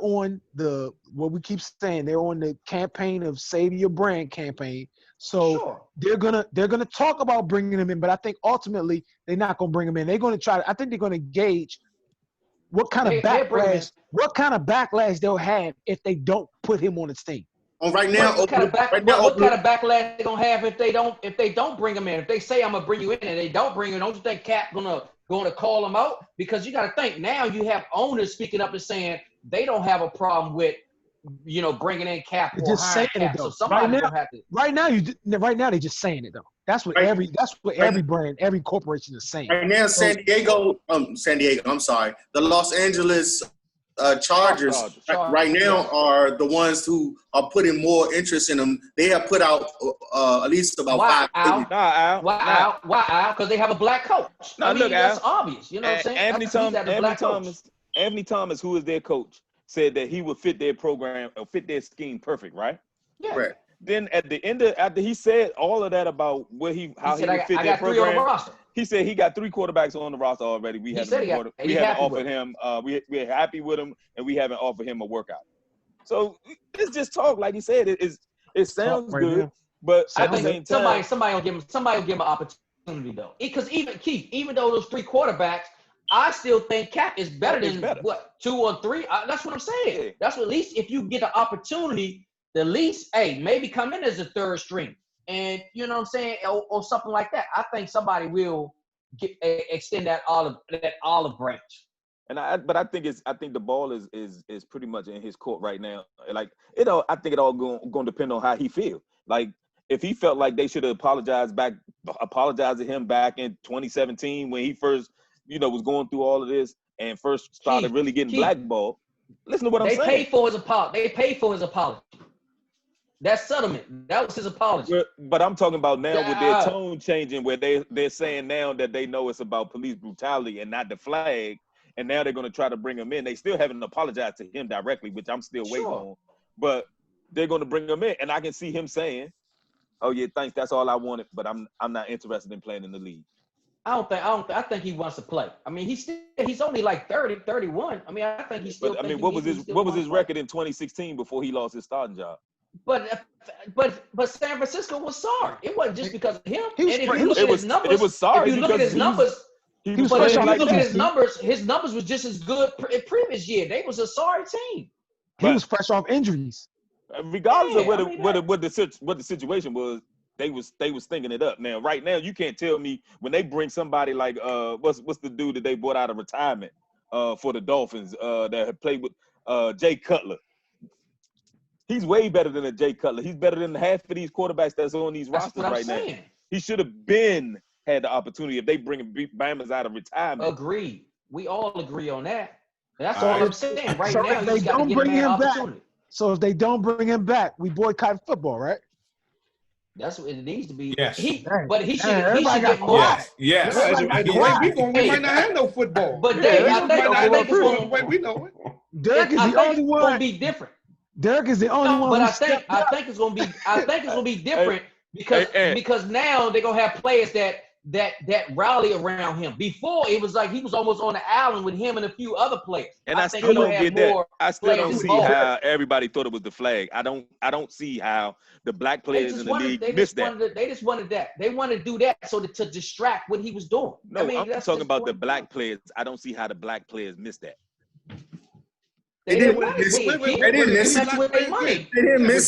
S7: on the what we keep saying. They're on the campaign of Save Your Brand campaign. So they're gonna talk about bringing him in, but I think ultimately they're not gonna bring him in. They're gonna try. I think they're gonna gauge what kind of backlash they'll have if they don't put him on the team.
S4: Right now,
S5: what kind of backlash they gonna have if they don't bring him in? If they say I'm gonna bring you in and they don't bring you in, don't you think Cap gonna call him out? Because you got to think now you have owners speaking up and saying they don't have a problem with bringing in Cap or
S7: just saying
S5: Cap.
S7: It though.
S5: So somebody gonna have to.
S7: Right now they're just saying it though. That's what every brand, every corporation is saying.
S4: Right now, San Diego. I'm sorry. The Los Angeles Chargers right now are the ones who are putting more interest in them. They have put out at least about $5 million.
S5: Why? Because they have a black coach. That's obvious. You know what I'm saying?
S6: Anthony Thomas, who is their coach, said that he would fit their program or fit their scheme perfect, right?
S5: Yeah.
S4: Right.
S6: Then at the end after he said all of that about how he would fit their program,
S5: 3 on the roster.
S6: He said he got 3 quarterbacks on the roster already. We haven't offered him. We're happy with him, and we haven't offered him a workout. So it's just talk, like he said. It sounds good, but at the same time,
S5: somebody will give him an opportunity though. Because even though those 3 quarterbacks, I still think Cap is better than 2 or 3. That's what I'm saying. Yeah. That's what, at least if you get an opportunity, the least, maybe come in as a 3rd string. And you know what I'm saying, or something like that. I think somebody will extend that olive branch.
S6: But I think the ball is pretty much in his court right now. Like I think it all going to depend on how he feels. Like if he felt like they should have apologized to him back in 2017 when he first was going through all of this and first started really getting blackballed. Listen to what I'm saying.
S5: They paid for his apology. That settlement, that was his apology.
S6: But I'm talking about now with their tone changing, where they're saying now that they know it's about police brutality and not the flag, and now they're going to try to bring him in. They still haven't apologized to him directly, which I'm still waiting on. But they're going to bring him in, and I can see him saying, "Oh yeah, thanks, that's all I wanted, but I'm not interested in playing in the league."
S5: I think he wants to play. I mean, he's only like 30, 31. I mean, I think he's still.
S6: But I mean, what was his record in 2016 before he lost his starting job?
S5: But San Francisco was sorry. It wasn't just because of him.
S6: It was sorry.
S5: If you look at his numbers, his numbers was just as good in previous year. They was a sorry team.
S7: He was fresh off injuries.
S6: Regardless of what the situation was, they was thinking it up. Now, right now, you can't tell me when they bring somebody like what's the dude that they brought out of retirement for the Dolphins that had played with Jay Cutler. He's way better than a Jay Cutler. He's better than half of these quarterbacks that's on these rosters right now. He should have had the opportunity if they bring Bama's out of retirement.
S5: Agreed. We all agree on that. That's all I'm saying. Right now,
S7: if they don't bring him back, so if they don't bring him back, we boycott football, right?
S5: That's what it needs to be.
S1: Yes.
S5: But he should get more.
S1: Yes.
S2: We might not have no football.
S5: But Dave, I think it's going
S2: to we know it.
S7: Derek is the only one.
S5: Going to be different.
S7: Derek is the only one.
S5: But I think it's going to be different because now they're going to have players that rally around him. Before it was like he was almost on the island with him and a few other players.
S6: And I still don't get that. I still don't see how everybody thought it was the flag. I don't see how the black players in the league missed that.
S5: They just wanted that. They wanted to do that to distract what he was doing.
S6: No, I'm talking about the black players. I don't see how the black players missed that.
S4: They didn't miss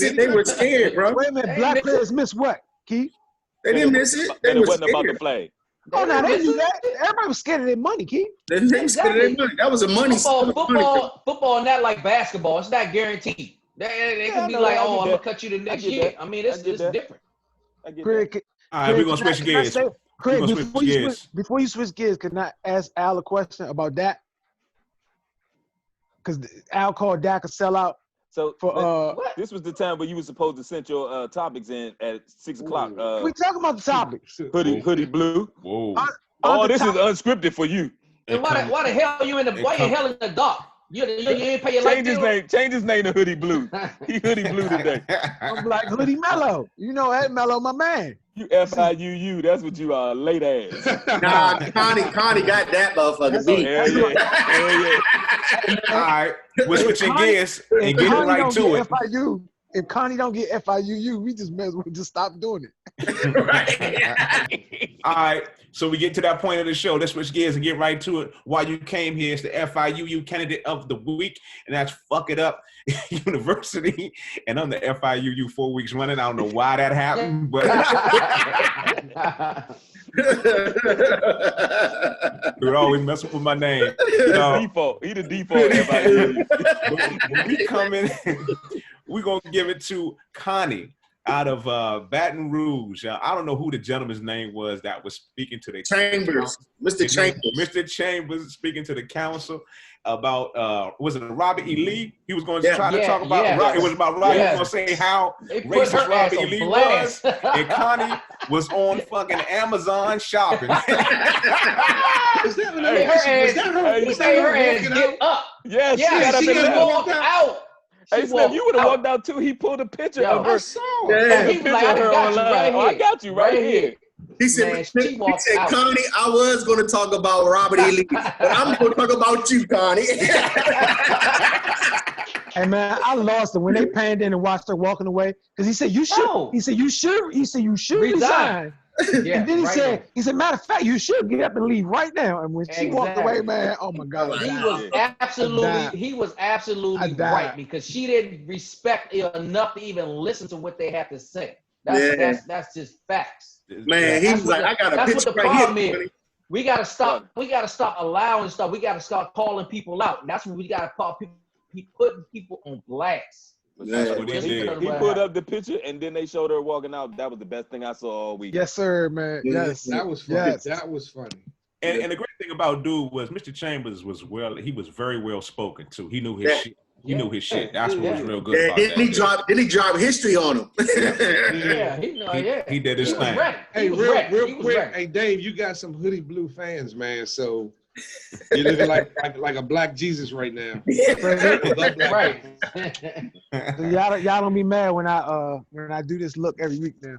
S4: it. They were scared, bro.
S7: Wait a minute, black players miss what, Keith?
S4: They didn't miss it.
S6: And it wasn't about the flag.
S7: Oh, no, they knew that. Everybody was scared of their money, Keith.
S4: They were scared of their money. That was a money.
S5: Football, not like basketball. It's not guaranteed. They can be like, I'm gonna cut you the next year. I mean, it's different.
S1: All right, we're gonna switch gears.
S7: Craig, before you switch gears, can I ask Al a question about Dak? Because Al called Dak a sellout.
S6: So this was the time where you were supposed to send your topics in at 6 o'clock.
S7: We talking about the topics.
S6: Hoodie blue.
S1: Whoa.
S6: This is unscripted for you.
S5: And why the hell are you in the dark? You ain't pay your light bill?
S6: Change his name to Hoodie Blue. He Hoodie Blue today.
S7: I'm like Hoodie Mello. You know that Mello, my man.
S6: You FIUU. That's what you are, late ass.
S4: Nah, Connie got that motherfucker beat.
S6: Yeah.
S1: All right, we're switching gears and getting right to it.
S7: FIU, if Connie don't get FIUU, we just may as well just stop doing it.
S1: Right. All right, so we get to that point of the show. Let's switch gears and get right to it. Why you came here is the FIUU candidate of the week, and that's Fuck It Up University. And I'm the FIUU 4 weeks running. I don't know why that happened, but dude always messing with my name.
S6: He the default FIUU.
S1: When we come in, we're going to give it to Connie out of Baton Rouge. I don't know who the gentleman's name was that was speaking to the
S4: Chambers. Mr. Chambers.
S1: Mr. Chambers speaking to the council about, was it Robert E. Lee? He was going to try to talk about, it was about Robert. He was going to say how racist Robert E. Lee was. And Connie was on fucking Amazon shopping.
S2: Was that her
S5: Get up.
S6: Yeah, she walked out. Hey, Slim, you would have walked out too. He pulled a picture of her.
S2: I saw
S6: Yeah, he like, I got you right here.
S4: He said, Connie, I was going to talk about Robert E. Lee, but I'm going to talk about you, Connie.
S7: Hey, man, I lost it when they panned in and watched her walking away. Because he said, you should. No. He said, you should resign. Yeah, and then he said, matter of fact, you should get up and leave right now. And when she walked away, man, oh my God.
S5: He was absolutely right, because she didn't respect it enough to even listen to what they had to say. That's just facts.
S4: Man, he was like, I got a picture right here.
S5: We gotta stop allowing stuff. We gotta start calling people out. That's when we gotta call people, putting people on blast.
S6: That's what he did. He put up the picture and then they showed her walking out. That was the best thing I saw all week.
S7: Yes, sir, man. Yes,
S2: that was funny. Yes. That was funny.
S1: And the great thing about dude was Mr. Chambers he was very well spoken too. He knew his shit. He knew his shit. That's what was real good about that.
S4: Didn't he drop history on him?
S1: He did his thing.
S2: Hey, real quick. Hey, Dave, you got some Hoodie Blue fans, man. So you're looking like a black Jesus right now.
S5: Right.
S7: So y'all don't be mad when I do this look every week now.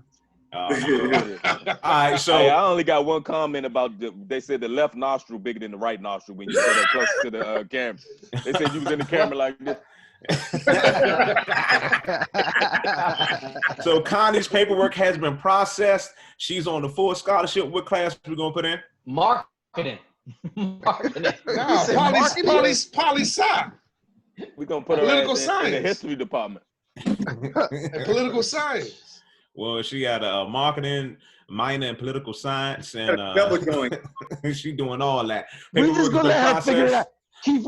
S1: All right, so
S6: I only got one comment about they said the left nostril bigger than the right nostril when you said that close to the camera. They said you was in the camera like this.
S1: So Connie's paperwork has been processed. She's on the full scholarship. What class we gonna put in?
S5: Marketing.
S2: No, poli-sci.
S6: We're gonna put her in the history department.
S2: And political science.
S1: Well, she got a marketing minor in political science, and she doing all that.
S7: We just gonna let her figure it out. Keith,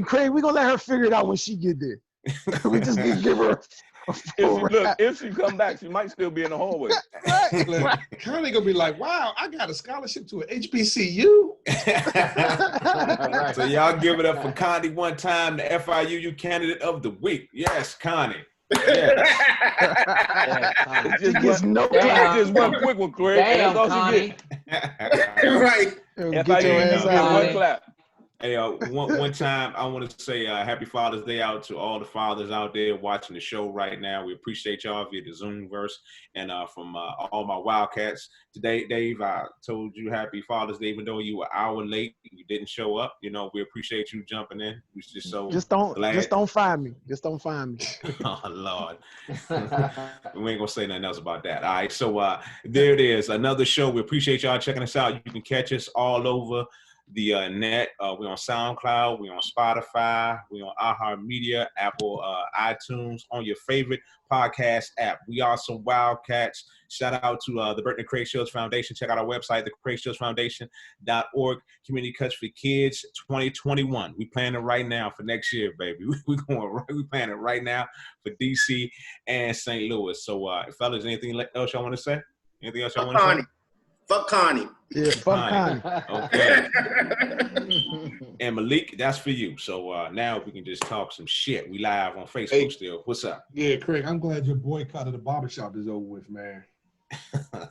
S7: Craig, we're gonna let her figure it out when she get there. We just give her
S6: if she come back, she might still be in the hallway.
S2: Right. Connie gonna be like, wow, I got a scholarship to an HBCU.
S1: Right. So y'all give it up for Connie one time, the FIUU candidate of the week. Yes, Connie.
S6: Just one quick one, Craig.
S5: Damn,
S6: that's all
S5: Connie.
S4: Right.
S6: FIUU, one clap.
S1: Hey, one time I want to say happy Father's Day out to all the fathers out there watching the show right now. We appreciate y'all via the Zoomverse and from all my Wildcats. Today, Dave, I told you happy Father's Day, even though you were an hour late, you didn't show up. You know, we appreciate you jumping in. We just glad.
S7: Just don't find me. Just don't find me.
S1: Oh Lord, we ain't gonna say nothing else about that. All right, so there it is, another show. We appreciate y'all checking us out. You can catch us all over the net. We're on SoundCloud, we're on Spotify, we're on iHeartMedia, Apple, iTunes, on your favorite podcast app. We are some Wildcats. Shout out to the Burton and Craig Shields Foundation. Check out our website, thecraigshillsfoundation.org. Community Cuts for Kids 2021. We planning right now for next year, baby. We planning right now for DC and St. Louis. So, fellas, anything else y'all want to say? Anything else y'all want to say?
S4: Fuck Connie.
S7: Yeah, fuck Connie.
S1: Okay. And Malik, that's for you. So now we can just talk some shit. We live on Facebook still. What's up?
S2: Yeah, Craig, I'm glad your boycott of the barbershop is over with, man.
S5: I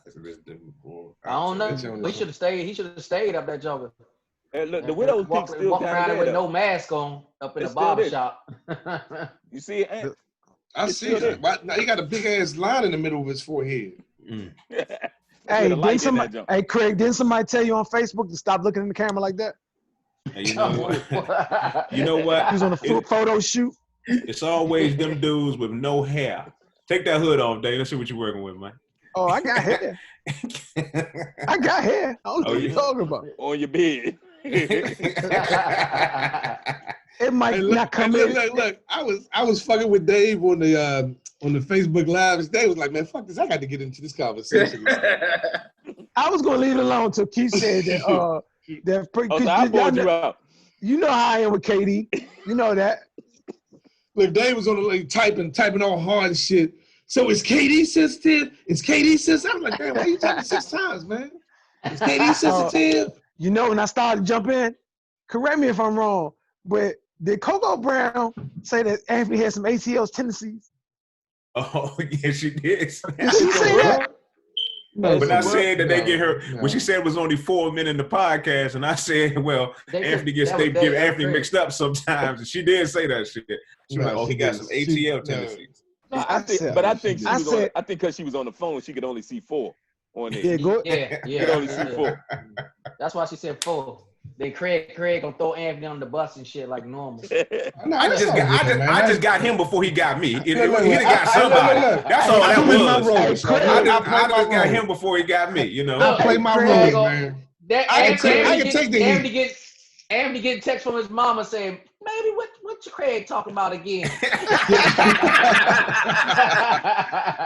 S5: don't know. He should have stayed. He should have stayed up that jungle.
S6: Look, the widow's peak still
S5: walking around with no mask on up in the barbershop.
S6: You see it?
S2: I see it. Now he got a big ass line in the middle of his forehead.
S7: Hey, Craig, didn't somebody tell you on Facebook to stop looking in the camera like that?
S1: Hey, you know what? You know what?
S7: He was on a photo shoot.
S1: It's always them dudes with no hair. Take that hood off, Dave. Let's see what you're working with, man.
S7: Oh, I got hair. I got hair. I don't know what you're talking about.
S6: On your bed.
S7: It might not come in.
S2: Look, I was fucking with Dave on the Facebook Live. Dave was like, man, fuck this. I got to get into this conversation.
S7: I was gonna leave it alone until Keith said that.
S6: I pulled you out.
S7: You know how I am with KD. You know that.
S2: Look, Dave was on the typing all hard and shit. So is KD sensitive? Is KD sensitive? I'm like, damn, why you typing 6 times, man? Is KD sensitive?
S7: You know, when I started to jump in, correct me if I'm wrong, but did Coco Brown say that Anthony had some ATL's tendencies?
S1: Oh, yes, she did.
S7: Did she say that?
S1: No, but I said that they get her. What she said was only 4 minutes in the podcast, and I said, "Well, Anthony gets Anthony mixed up sometimes." And she did say that shit. She was like, "Oh, he got some ATL tendencies."
S6: No, I think because she was on the phone, she could only see 4 on there.
S5: Yeah.
S6: She could only see 4.
S5: That's why she said 4. Then Craig gonna throw Anthony on the bus and shit like normal.
S1: I just got him before he got me. He done got somebody. That's all that was. I just got him before he got me. You know.
S2: I play my role, man. I can take the heat.
S5: Anthony get a text from his mama saying, "Baby, what your Craig talking about again?"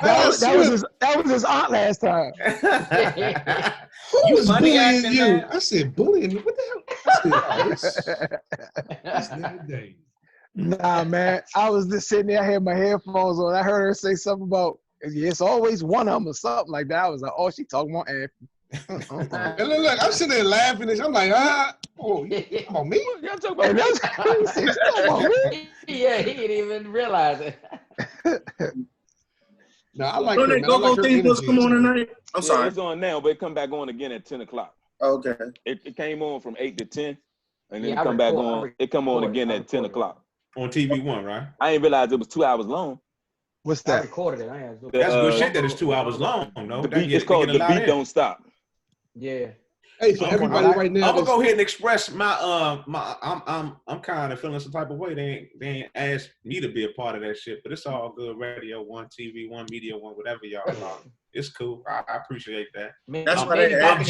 S7: that was his aunt last time.
S2: Who was bullying you? I said, bullying me? What the hell? That's never days.
S7: Nah, man. I was just sitting there, I had my headphones on. I heard her say something about, it's always one of them or something like that. I was like, oh, she talking about Anthony.
S2: And look, I'm sitting there laughing. And I'm like, oh, you talking about me?
S6: Y'all talking about me?
S5: Yeah, he didn't even realize it.
S2: No, I like
S4: her. Go thing supposed to come on tonight. I'm sorry.
S6: It's on now, but it come back on again at 10 o'clock.
S4: Okay.
S6: It came on from 8 to 10, and then it come back on. It come on again at 10 o'clock.
S1: On TV1, right?
S6: I didn't realize it was 2 hours long.
S7: What's that?
S5: I recorded it.
S1: That's good shit that it's 2 hours long, no?
S6: It's called The Beat Don't Stop.
S5: Yeah.
S2: Hey, for everybody right now,
S1: I'm gonna go ahead and express my I'm kind of feeling some type of way. They ain't asked me to be a part of that shit, but it's all good. Radio 1, TV 1, Media 1, whatever y'all are. It's cool. I appreciate that.
S4: That's what
S1: I'm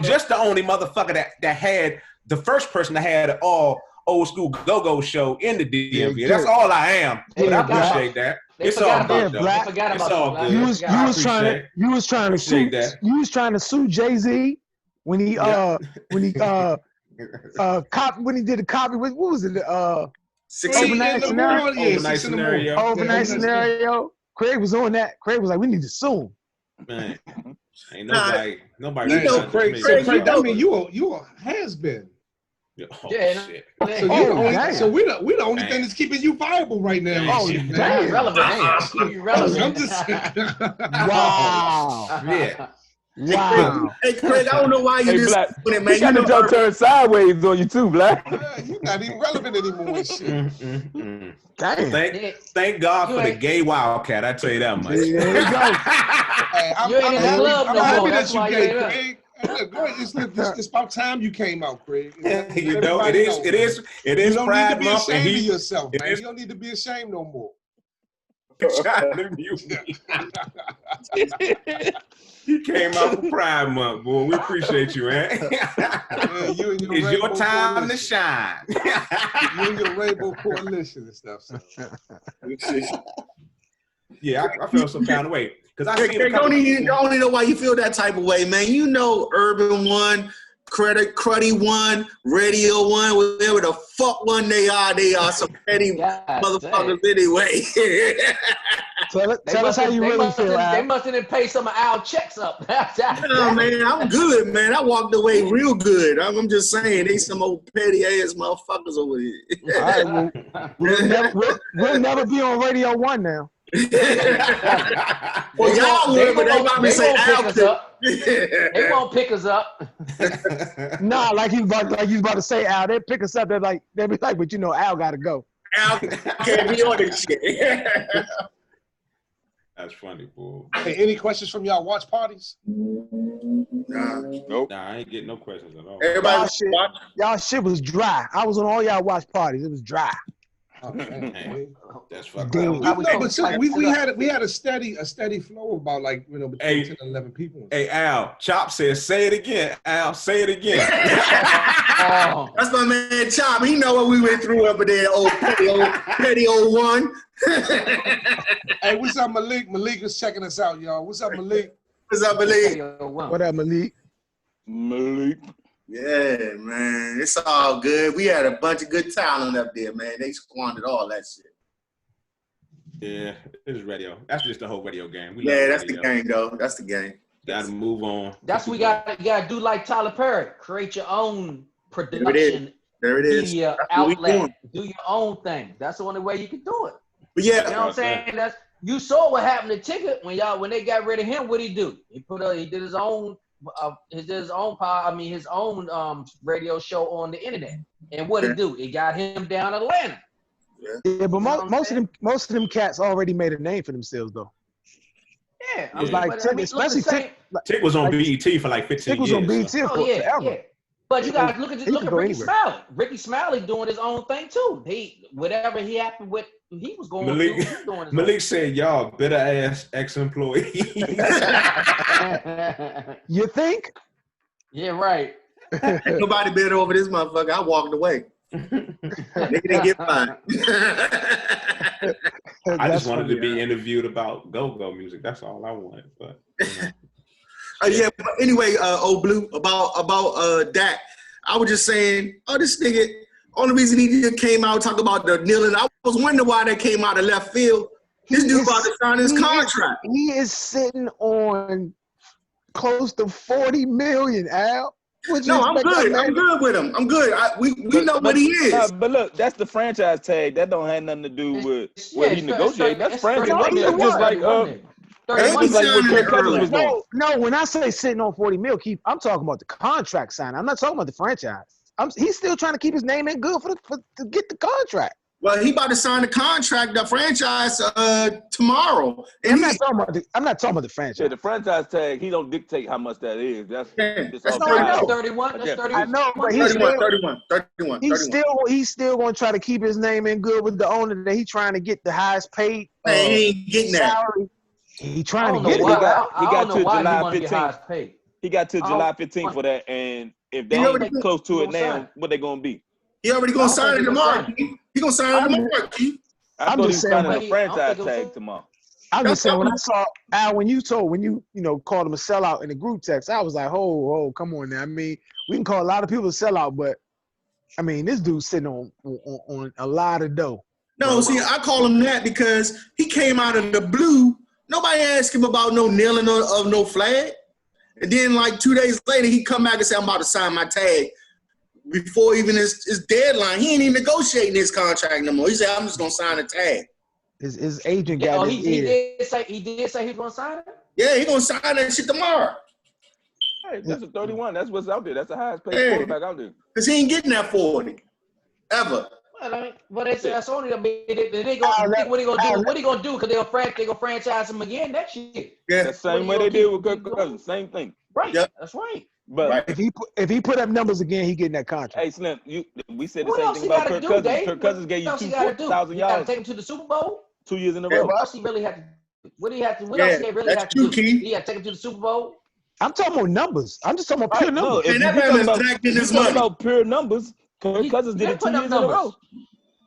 S1: just the only motherfucker that had the first person that had an all old school go-go show in the DMV. Yeah, that's all I am. But I appreciate that. It's all good, though. It's all good.
S7: You was trying to sue Jay-Z when he when he did the copy. What was it? Overnight scenario. Craig was on that. Craig was like, we need to sue him.
S1: Man, ain't nobody.
S2: You know, Craig. So Craig, I mean, you has been.
S1: Oh, shit.
S2: So we're the only thing that's keeping you viable right now.
S7: Oh, damn.
S5: Irrelevant.
S2: I'm just saying.
S7: Wow.
S1: Yeah.
S7: Wow.
S4: Hey, Craig, I don't know why you just
S6: Black, man. You know, turn sideways on you too, Black.
S2: You're not even relevant anymore and shit.
S1: Thank God for the gay Wildcat. I tell you that much.
S7: There you go.
S5: You ain't in the club no more. That's why
S2: you Craig. Look, it's about time you came out, Craig.
S1: You know, it is Pride Month.
S2: You don't need to be ashamed of yourself, man. You don't need to be ashamed no more.
S1: Trying to mute me. You came out for Pride Month, boy. We appreciate you, man. It's your time to shine.
S2: You and your Rainbow Coalition and stuff. So.
S1: Yeah, I feel some kind of way. Because I see
S4: don't even know why you feel that type of way, man. You know Urban One, Cruddy One, Radio One, whatever the fuck one they are some petty motherfuckers anyway.
S7: Tell us how you really feel, Al.
S5: They must have paid some of Al checks up.
S4: No, man, I'm good, man. I walked away real good. I'm just saying, they some old petty ass motherfuckers over here.
S7: All right, we'll never be on Radio 1 now.
S4: Well, y'all would, but they probably say Al
S5: pick us up. They won't pick us up.
S7: Nah, like he's about to say, Al, they pick us up. They'll be like, but you know, Al got to go.
S4: Al can't be on this shit.
S1: That's funny, boy.
S2: Hey, any questions from y'all watch parties?
S4: Nah.
S6: Nope.
S1: Nah, I ain't getting no questions at all.
S4: Everybody
S7: Y'all shit was dry. I was on all y'all watch parties. It was dry.
S2: Oh, man.
S1: That's fucking
S7: Dude.
S2: No, but so we had a steady flow of about like between 10 and 11 people.
S1: Hey, Al, Chop says, say it again. Al, say it again.
S4: That's my man Chop. He know what we went through up there, petty old one.
S2: Hey, what's up, Malik? Malik is checking us out, y'all. What's up, Malik?
S4: What's up, Malik?
S7: What up, Malik?
S6: Malik.
S4: Yeah, man. It's all good. We had a bunch of good talent up there, man. They squandered all that shit.
S1: Yeah, it's radio. That's just the whole radio game.
S4: That's the game, though. That's the game.
S1: Gotta move on.
S5: That's what you gotta do like Tyler Perry. Create your own production.
S4: There it is.
S5: Media outlet. Do your own thing. That's the only way you can do it.
S4: But yeah,
S5: you know what I'm saying? You saw what happened to Ticket when they got rid of him. What did he do? He did his own his own radio show on the internet. And what did it do? It got him down Atlanta.
S7: Yeah, but most of them cats already made a name for themselves though.
S5: Yeah,
S7: I was like, especially
S1: Tick was on BET for like 15 years.
S7: Tick was on BET forever.
S5: Yeah. But you guys look at Ricky Smiley. Ricky Smiley doing his own thing too. Whatever he happened with, he was going
S1: Malik,
S5: through. He was doing his
S1: Malik said, "Y'all bitter ass ex-employees."
S7: You think?
S5: Yeah, right.
S4: Ain't nobody been over this motherfucker. I walked away. Nigga didn't get mine.
S1: I just wanted to be interviewed about go-go music. That's all I wanted. But
S4: yeah, but anyway, old Blue, about Dak. I was just saying, this nigga, only reason he just came out talking about the kneeling, I was wondering why they came out of left field. This dude about to sign his contract.
S7: He is sitting on close to $40 million, Al.
S4: No, I'm good. I'm good with him. I'm good. We know what he is.
S6: But look, that's the franchise tag. That don't have nothing to do with what he negotiated. That's franchise. Just like what Kirk Cousins was doing.
S7: No, when I say sitting on $40 million, Keith, I'm talking about the contract sign. I'm not talking about the franchise. He's still trying to keep his name in good to get the contract.
S4: Well, he about to sign the contract, the franchise, tomorrow. And
S7: I'm not talking about the franchise.
S6: Yeah, the franchise tag, he don't dictate how much that is. That's
S5: 31. That's 31.
S7: I know, but he's still going to try to keep his name in good with the owner that he's trying to get the highest paid
S4: he ain't getting
S7: salary. He's trying to get it.
S6: He got to July 15th. He got to July 15th for that, and if they ain't close to it now, what they going to be?
S4: He already going to sign it tomorrow. He going to sign it tomorrow, Keith.
S6: I thought he was signing a franchise tag tomorrow.
S7: I'm just saying, when I saw Al, when you called him a sellout in the group text, I was like, oh, come on now. I mean, we can call a lot of people a sellout, but I mean, this dude's sitting on a lot of dough.
S4: No, see, I call him that because he came out of the blue. Nobody asked him about no kneeling of no flag. And then like 2 days later, he come back and say, I'm about to sign my tag. Before even his deadline, he ain't even negotiating his contract no more. He said, I'm just going to sign a tag.
S7: His agent got his ear.
S5: He did say he was going to sign it?
S4: Yeah, he going to sign that shit tomorrow.
S6: Hey, that's a 31. That's what's out there. That's the highest paid quarterback out there.
S4: Because he ain't getting that 40. Ever.
S5: Well, I mean, but that's only what he gonna do? What he gonna do? Because they're gonna franchise him again next year.
S4: Yeah,
S6: the same way they did with Kirk Cousins. Same thing.
S5: Right. Yep. That's right.
S6: But
S7: if he put up numbers again, he getting that contract.
S6: Hey, Slim, we said the same thing about Kirk Cousins. Kirk Cousins gave you 2,000 yards.
S5: Take him to the Super Bowl
S6: 2 years in a row.
S5: What else he really had to? What else he really had to do? He had to take him to the Super Bowl.
S7: I'm talking about numbers. I'm just talking about pure numbers.
S6: If you're talking about pure numbers, Kirk Cousins did it 2 years in a row.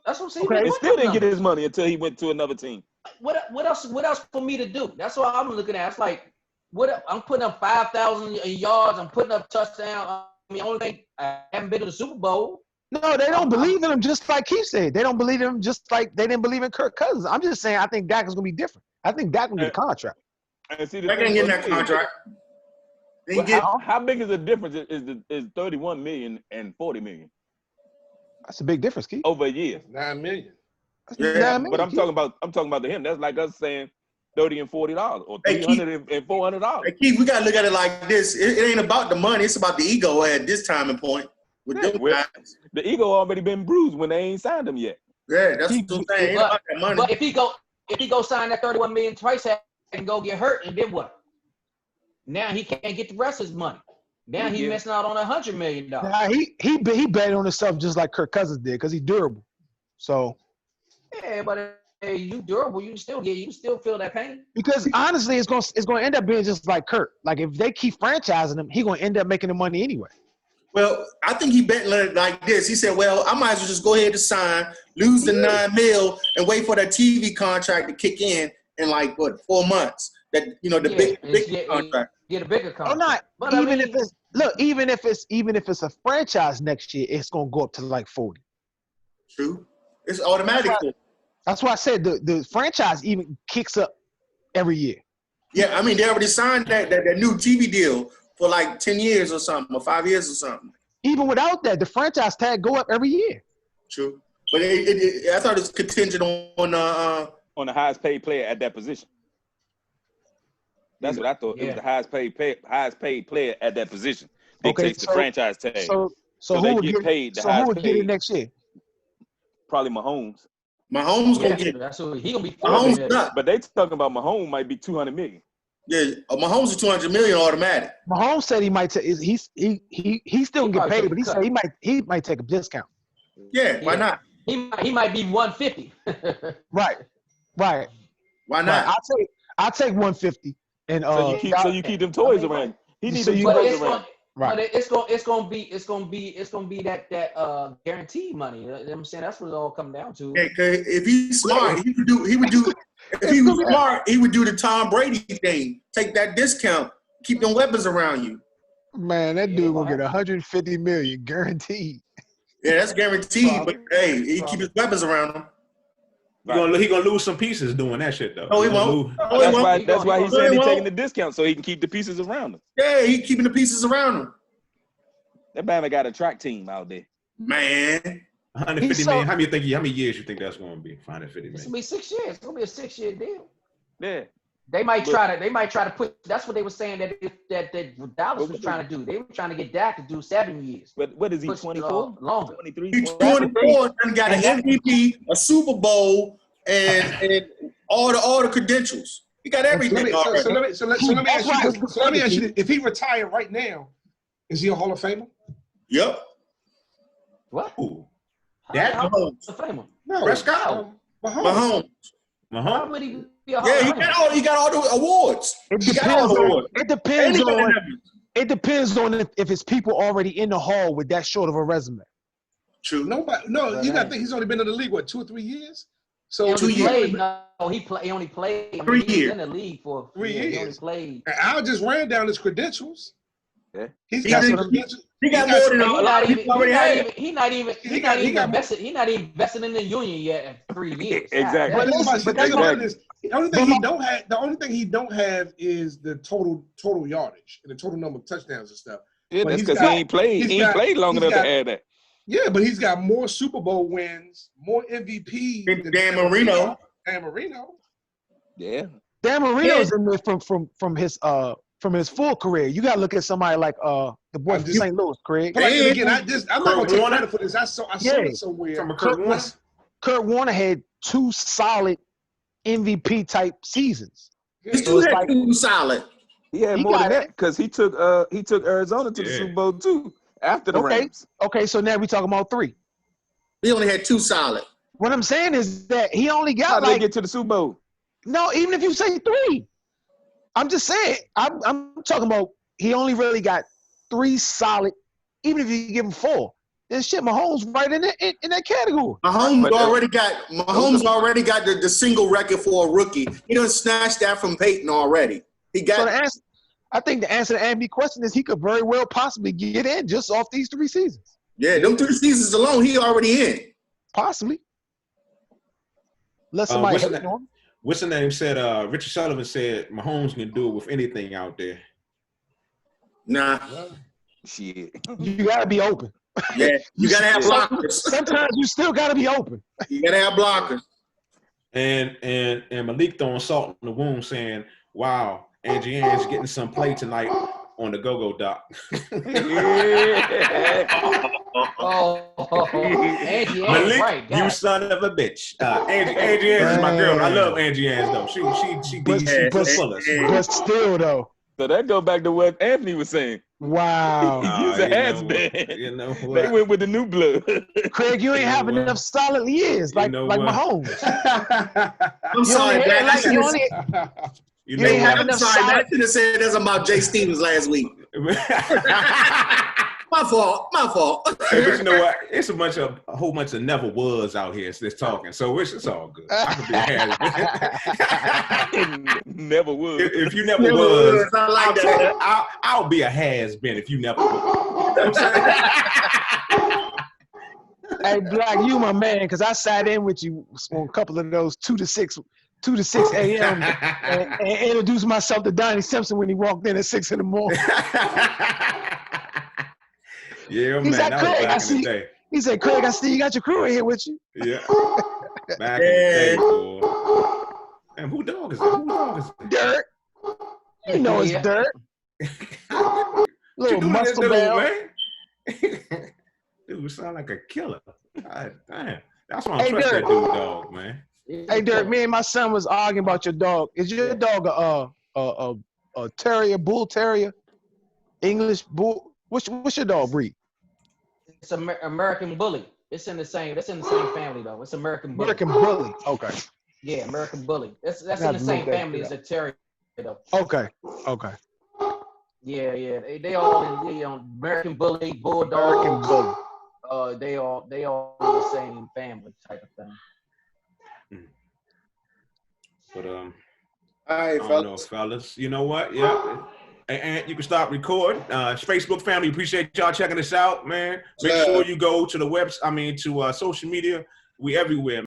S5: That's what I'm saying.
S6: Okay. He still didn't get his money until he went to another team.
S5: What else for me to do? That's what I'm looking at. It's like, I'm putting up 5,000 yards. I'm putting up touchdowns. I mean, only thing I haven't been to the Super Bowl.
S7: No, they don't believe in him. Just like Keith said, they don't believe in him. Just like they didn't believe in Kirk Cousins. I'm just saying, I think Dak is gonna be different. I think Dak gonna get a contract.
S6: And see,
S4: They're gonna get that contract.
S6: How big is the difference? Is 31 million and 40 million?
S7: That's a big difference, Keith.
S6: Over a year.
S2: 9 million.
S7: Yeah, 9 million,
S6: but I'm talking about to him. That's like us saying $30 and $40 or $300 and $400.
S4: Hey, Keith, we gotta look at it like this. It ain't about the money. It's about the ego at this time and point. With them guys.
S6: The ego already been bruised when they ain't signed him yet.
S4: Yeah, that's what I'm saying. Ain't about that money.
S5: But if he go sign that 31 million twice and go get hurt, and then what? Now he can't get the rest of his money. Now he's missing out on $100 million.
S7: Nah, he bet on himself just like Kirk Cousins did because he's durable. So
S5: yeah, but hey, you durable, you still feel that pain.
S7: Because honestly, it's gonna end up being just like Kirk. Like if they keep franchising him, he's gonna end up making the money anyway.
S4: Well, I think he bet like this. He said, well, I might as well just go ahead and sign, lose the $9 million, and wait for that TV contract to kick in like, 4 months? That, the big contract.
S5: Get a bigger contract.
S7: Or not. But even if it's a franchise next year, it's going to go up to like 40.
S4: True. It's automatic.
S7: That's why I said the franchise even kicks up every year.
S4: Yeah, I mean, they already signed that new TV deal for like 10 years or something, or 5 years or something.
S7: Even without that, the franchise tag go up every year.
S4: True, but I thought it was contingent on
S6: the highest paid player at that position. That's what I thought. Yeah. It was the highest paid player at that position. Dictates the franchise tag.
S7: So who would get paid? So who would get it next year?
S6: Probably Mahomes.
S4: Mahomes gonna get it.
S5: That's what he gonna be.
S6: Mahomes, but they talking about Mahomes might be $200 million.
S4: Yeah, Mahomes is $200 million automatic.
S7: Mahomes said he might. He still can get paid, but he said he might take a discount.
S4: Yeah, why not?
S5: He might be 150.
S7: Right.
S4: Why not?
S7: Right. I'll take 150. And
S6: so you keep them toys around. He needs them toys around.
S5: Right. But it's gonna be that guaranteed money. You know what I'm saying? That's what it all comes down to.
S4: Yeah, cause if he's smart, he would do. If he was smart, he would do the Tom Brady thing. Take that discount. Keep them weapons around you.
S7: Man, that dude gonna get $150 million guaranteed.
S4: Yeah, that's guaranteed. But hey, he keep his weapons around him.
S1: He gonna lose some pieces doing that shit though.
S4: No, he won't.
S6: That's why he's saying he's taking the discount so he can keep the pieces around him.
S4: Yeah, he keeping the pieces around him.
S6: That man got a track team out there.
S4: Man.
S1: 150 million. How many years you think that's going to be? 150 million.
S5: It's gonna be 6 years. It's gonna be a 6-year deal.
S6: Yeah.
S5: They might try to put. That's what they were saying that Dallas was trying to do. They were trying to get Dak to do 7 years.
S6: But what is he? 24?
S5: Longer.
S6: 23.
S4: He's 24 and got an MVP, a Super Bowl, and all the credentials. He got everything.
S2: So let me ask you: if he retired right now, is he a Hall of Famer?
S4: Yep.
S5: What?
S1: Ooh.
S5: That
S4: Mahomes.
S2: No.
S1: Prescott.
S4: Mahomes.
S5: Why would he be a Hall
S4: Yeah,
S5: of Famer?
S4: he got all the awards.
S7: It depends on if his people already in the hall with that short of a resume.
S4: True.
S2: You got to think he's only been in the league 2 or 3 years. So
S5: 2 years. He only played
S4: 3 years.
S5: He was in the league for
S2: 3 years.
S5: He only played.
S2: And Al just ran down his credentials.
S6: Yeah.
S4: He got more than a lot of people already had.
S5: He's not even invested in the union yet in 3 years.
S6: Exactly.
S2: The only thing he don't have is the total yardage and the total number of touchdowns and stuff.
S6: Yeah, that's because he ain't played long enough to add that.
S2: Yeah, but he's got more Super Bowl wins, more MVP
S4: than Dan Marino.
S6: Yeah.
S7: Dan Marino's in there from his full career. You got to look at somebody like the boy from St. Louis, Craig.
S2: But again, I'm not going to take credit for this. I saw it somewhere.
S1: From Kurt
S7: Warner had 2 solid MVP type seasons.
S4: He still had 2 solid.
S6: He had more than that because he took Arizona to the Super Bowl too after the Rams.
S7: Okay, so now we talking about 3.
S4: He only had 2 solid.
S7: What I'm saying is that he only got
S6: How did they get to the Super Bowl?
S7: No, even if you say 3. I'm just saying, I'm talking about he only really got 3 solid, even if you give him 4. Then shit, Mahomes right in that category.
S4: Mahomes already got the single record for a rookie. He done snatched that from Peyton already. He got.
S7: I think the answer to Andy's question is he could very well possibly get in just off these 3 seasons.
S4: Yeah, them 3 seasons alone, he already in.
S7: Possibly. Let somebody hate on him.
S1: What's the name said? Richard Sullivan said Mahomes can do it with anything out there.
S4: Nah.
S6: Shit.
S7: You gotta be open.
S4: Yeah, you gotta have blockers.
S7: Sometimes you still gotta be open.
S4: You gotta have blockers.
S1: And Malik throwing salt in the wound, saying, "Wow, Angie Ann's getting some play tonight on the Go-Go Doc."
S5: Angie Ann's
S1: Malik,
S5: right.
S1: you son of a bitch. Angie Ann's is my girl. I love Angie Ann's though. She decent to the fullest.
S7: But still though.
S6: So that go back to what Anthony was saying.
S7: Wow.
S6: He's a has-been.
S1: You know what?
S6: They went with the new blood.
S7: Craig, you ain't having enough solid years like Mahomes.
S4: I'm sorry, man.
S1: You ain't
S4: having enough solid. I should have said this about Jay Stevens last week. My fault.
S1: Hey, but you know what? It's a whole bunch of never was out here that's talking, so it's all good. I could be a has-been.
S6: Never would.
S1: If you never was, I like that. I'll be a has-been if you never was.
S7: Hey, Black, you my man, because I sat in with you on a couple of those 2 to 6 a.m. and introduced myself to Donnie Simpson when he walked in at 6 in the morning.
S1: Yeah, man, that was back in the day.
S7: He said, Craig, I see you got your crew in here with you.
S1: Yeah. Back in the day, boy. And who dog is it?
S7: Dirt. You know it's Dirt. Little muscle bell. Man. Dude
S1: sound like a killer. God, damn. That's why I don't trust that dude dog, man.
S7: Hey, Dirk, me and my son was arguing about your dog. Is your dog a terrier, bull terrier, English bull? What's your dog breed?
S5: It's American Bully. It's in the same family though. It's American Bully.
S7: American Bully. Okay.
S5: Yeah, American Bully. That's in the same family as a terrier though.
S7: Okay.
S5: Yeah. They all in American Bully, Bulldog.
S7: American Bully.
S5: They all in the same family type of thing.
S1: But
S4: all right,
S1: fellas. You know what? Yeah. And you can start recording. Facebook family, appreciate y'all checking us out, man. Make sure you go to the to social media. We everywhere.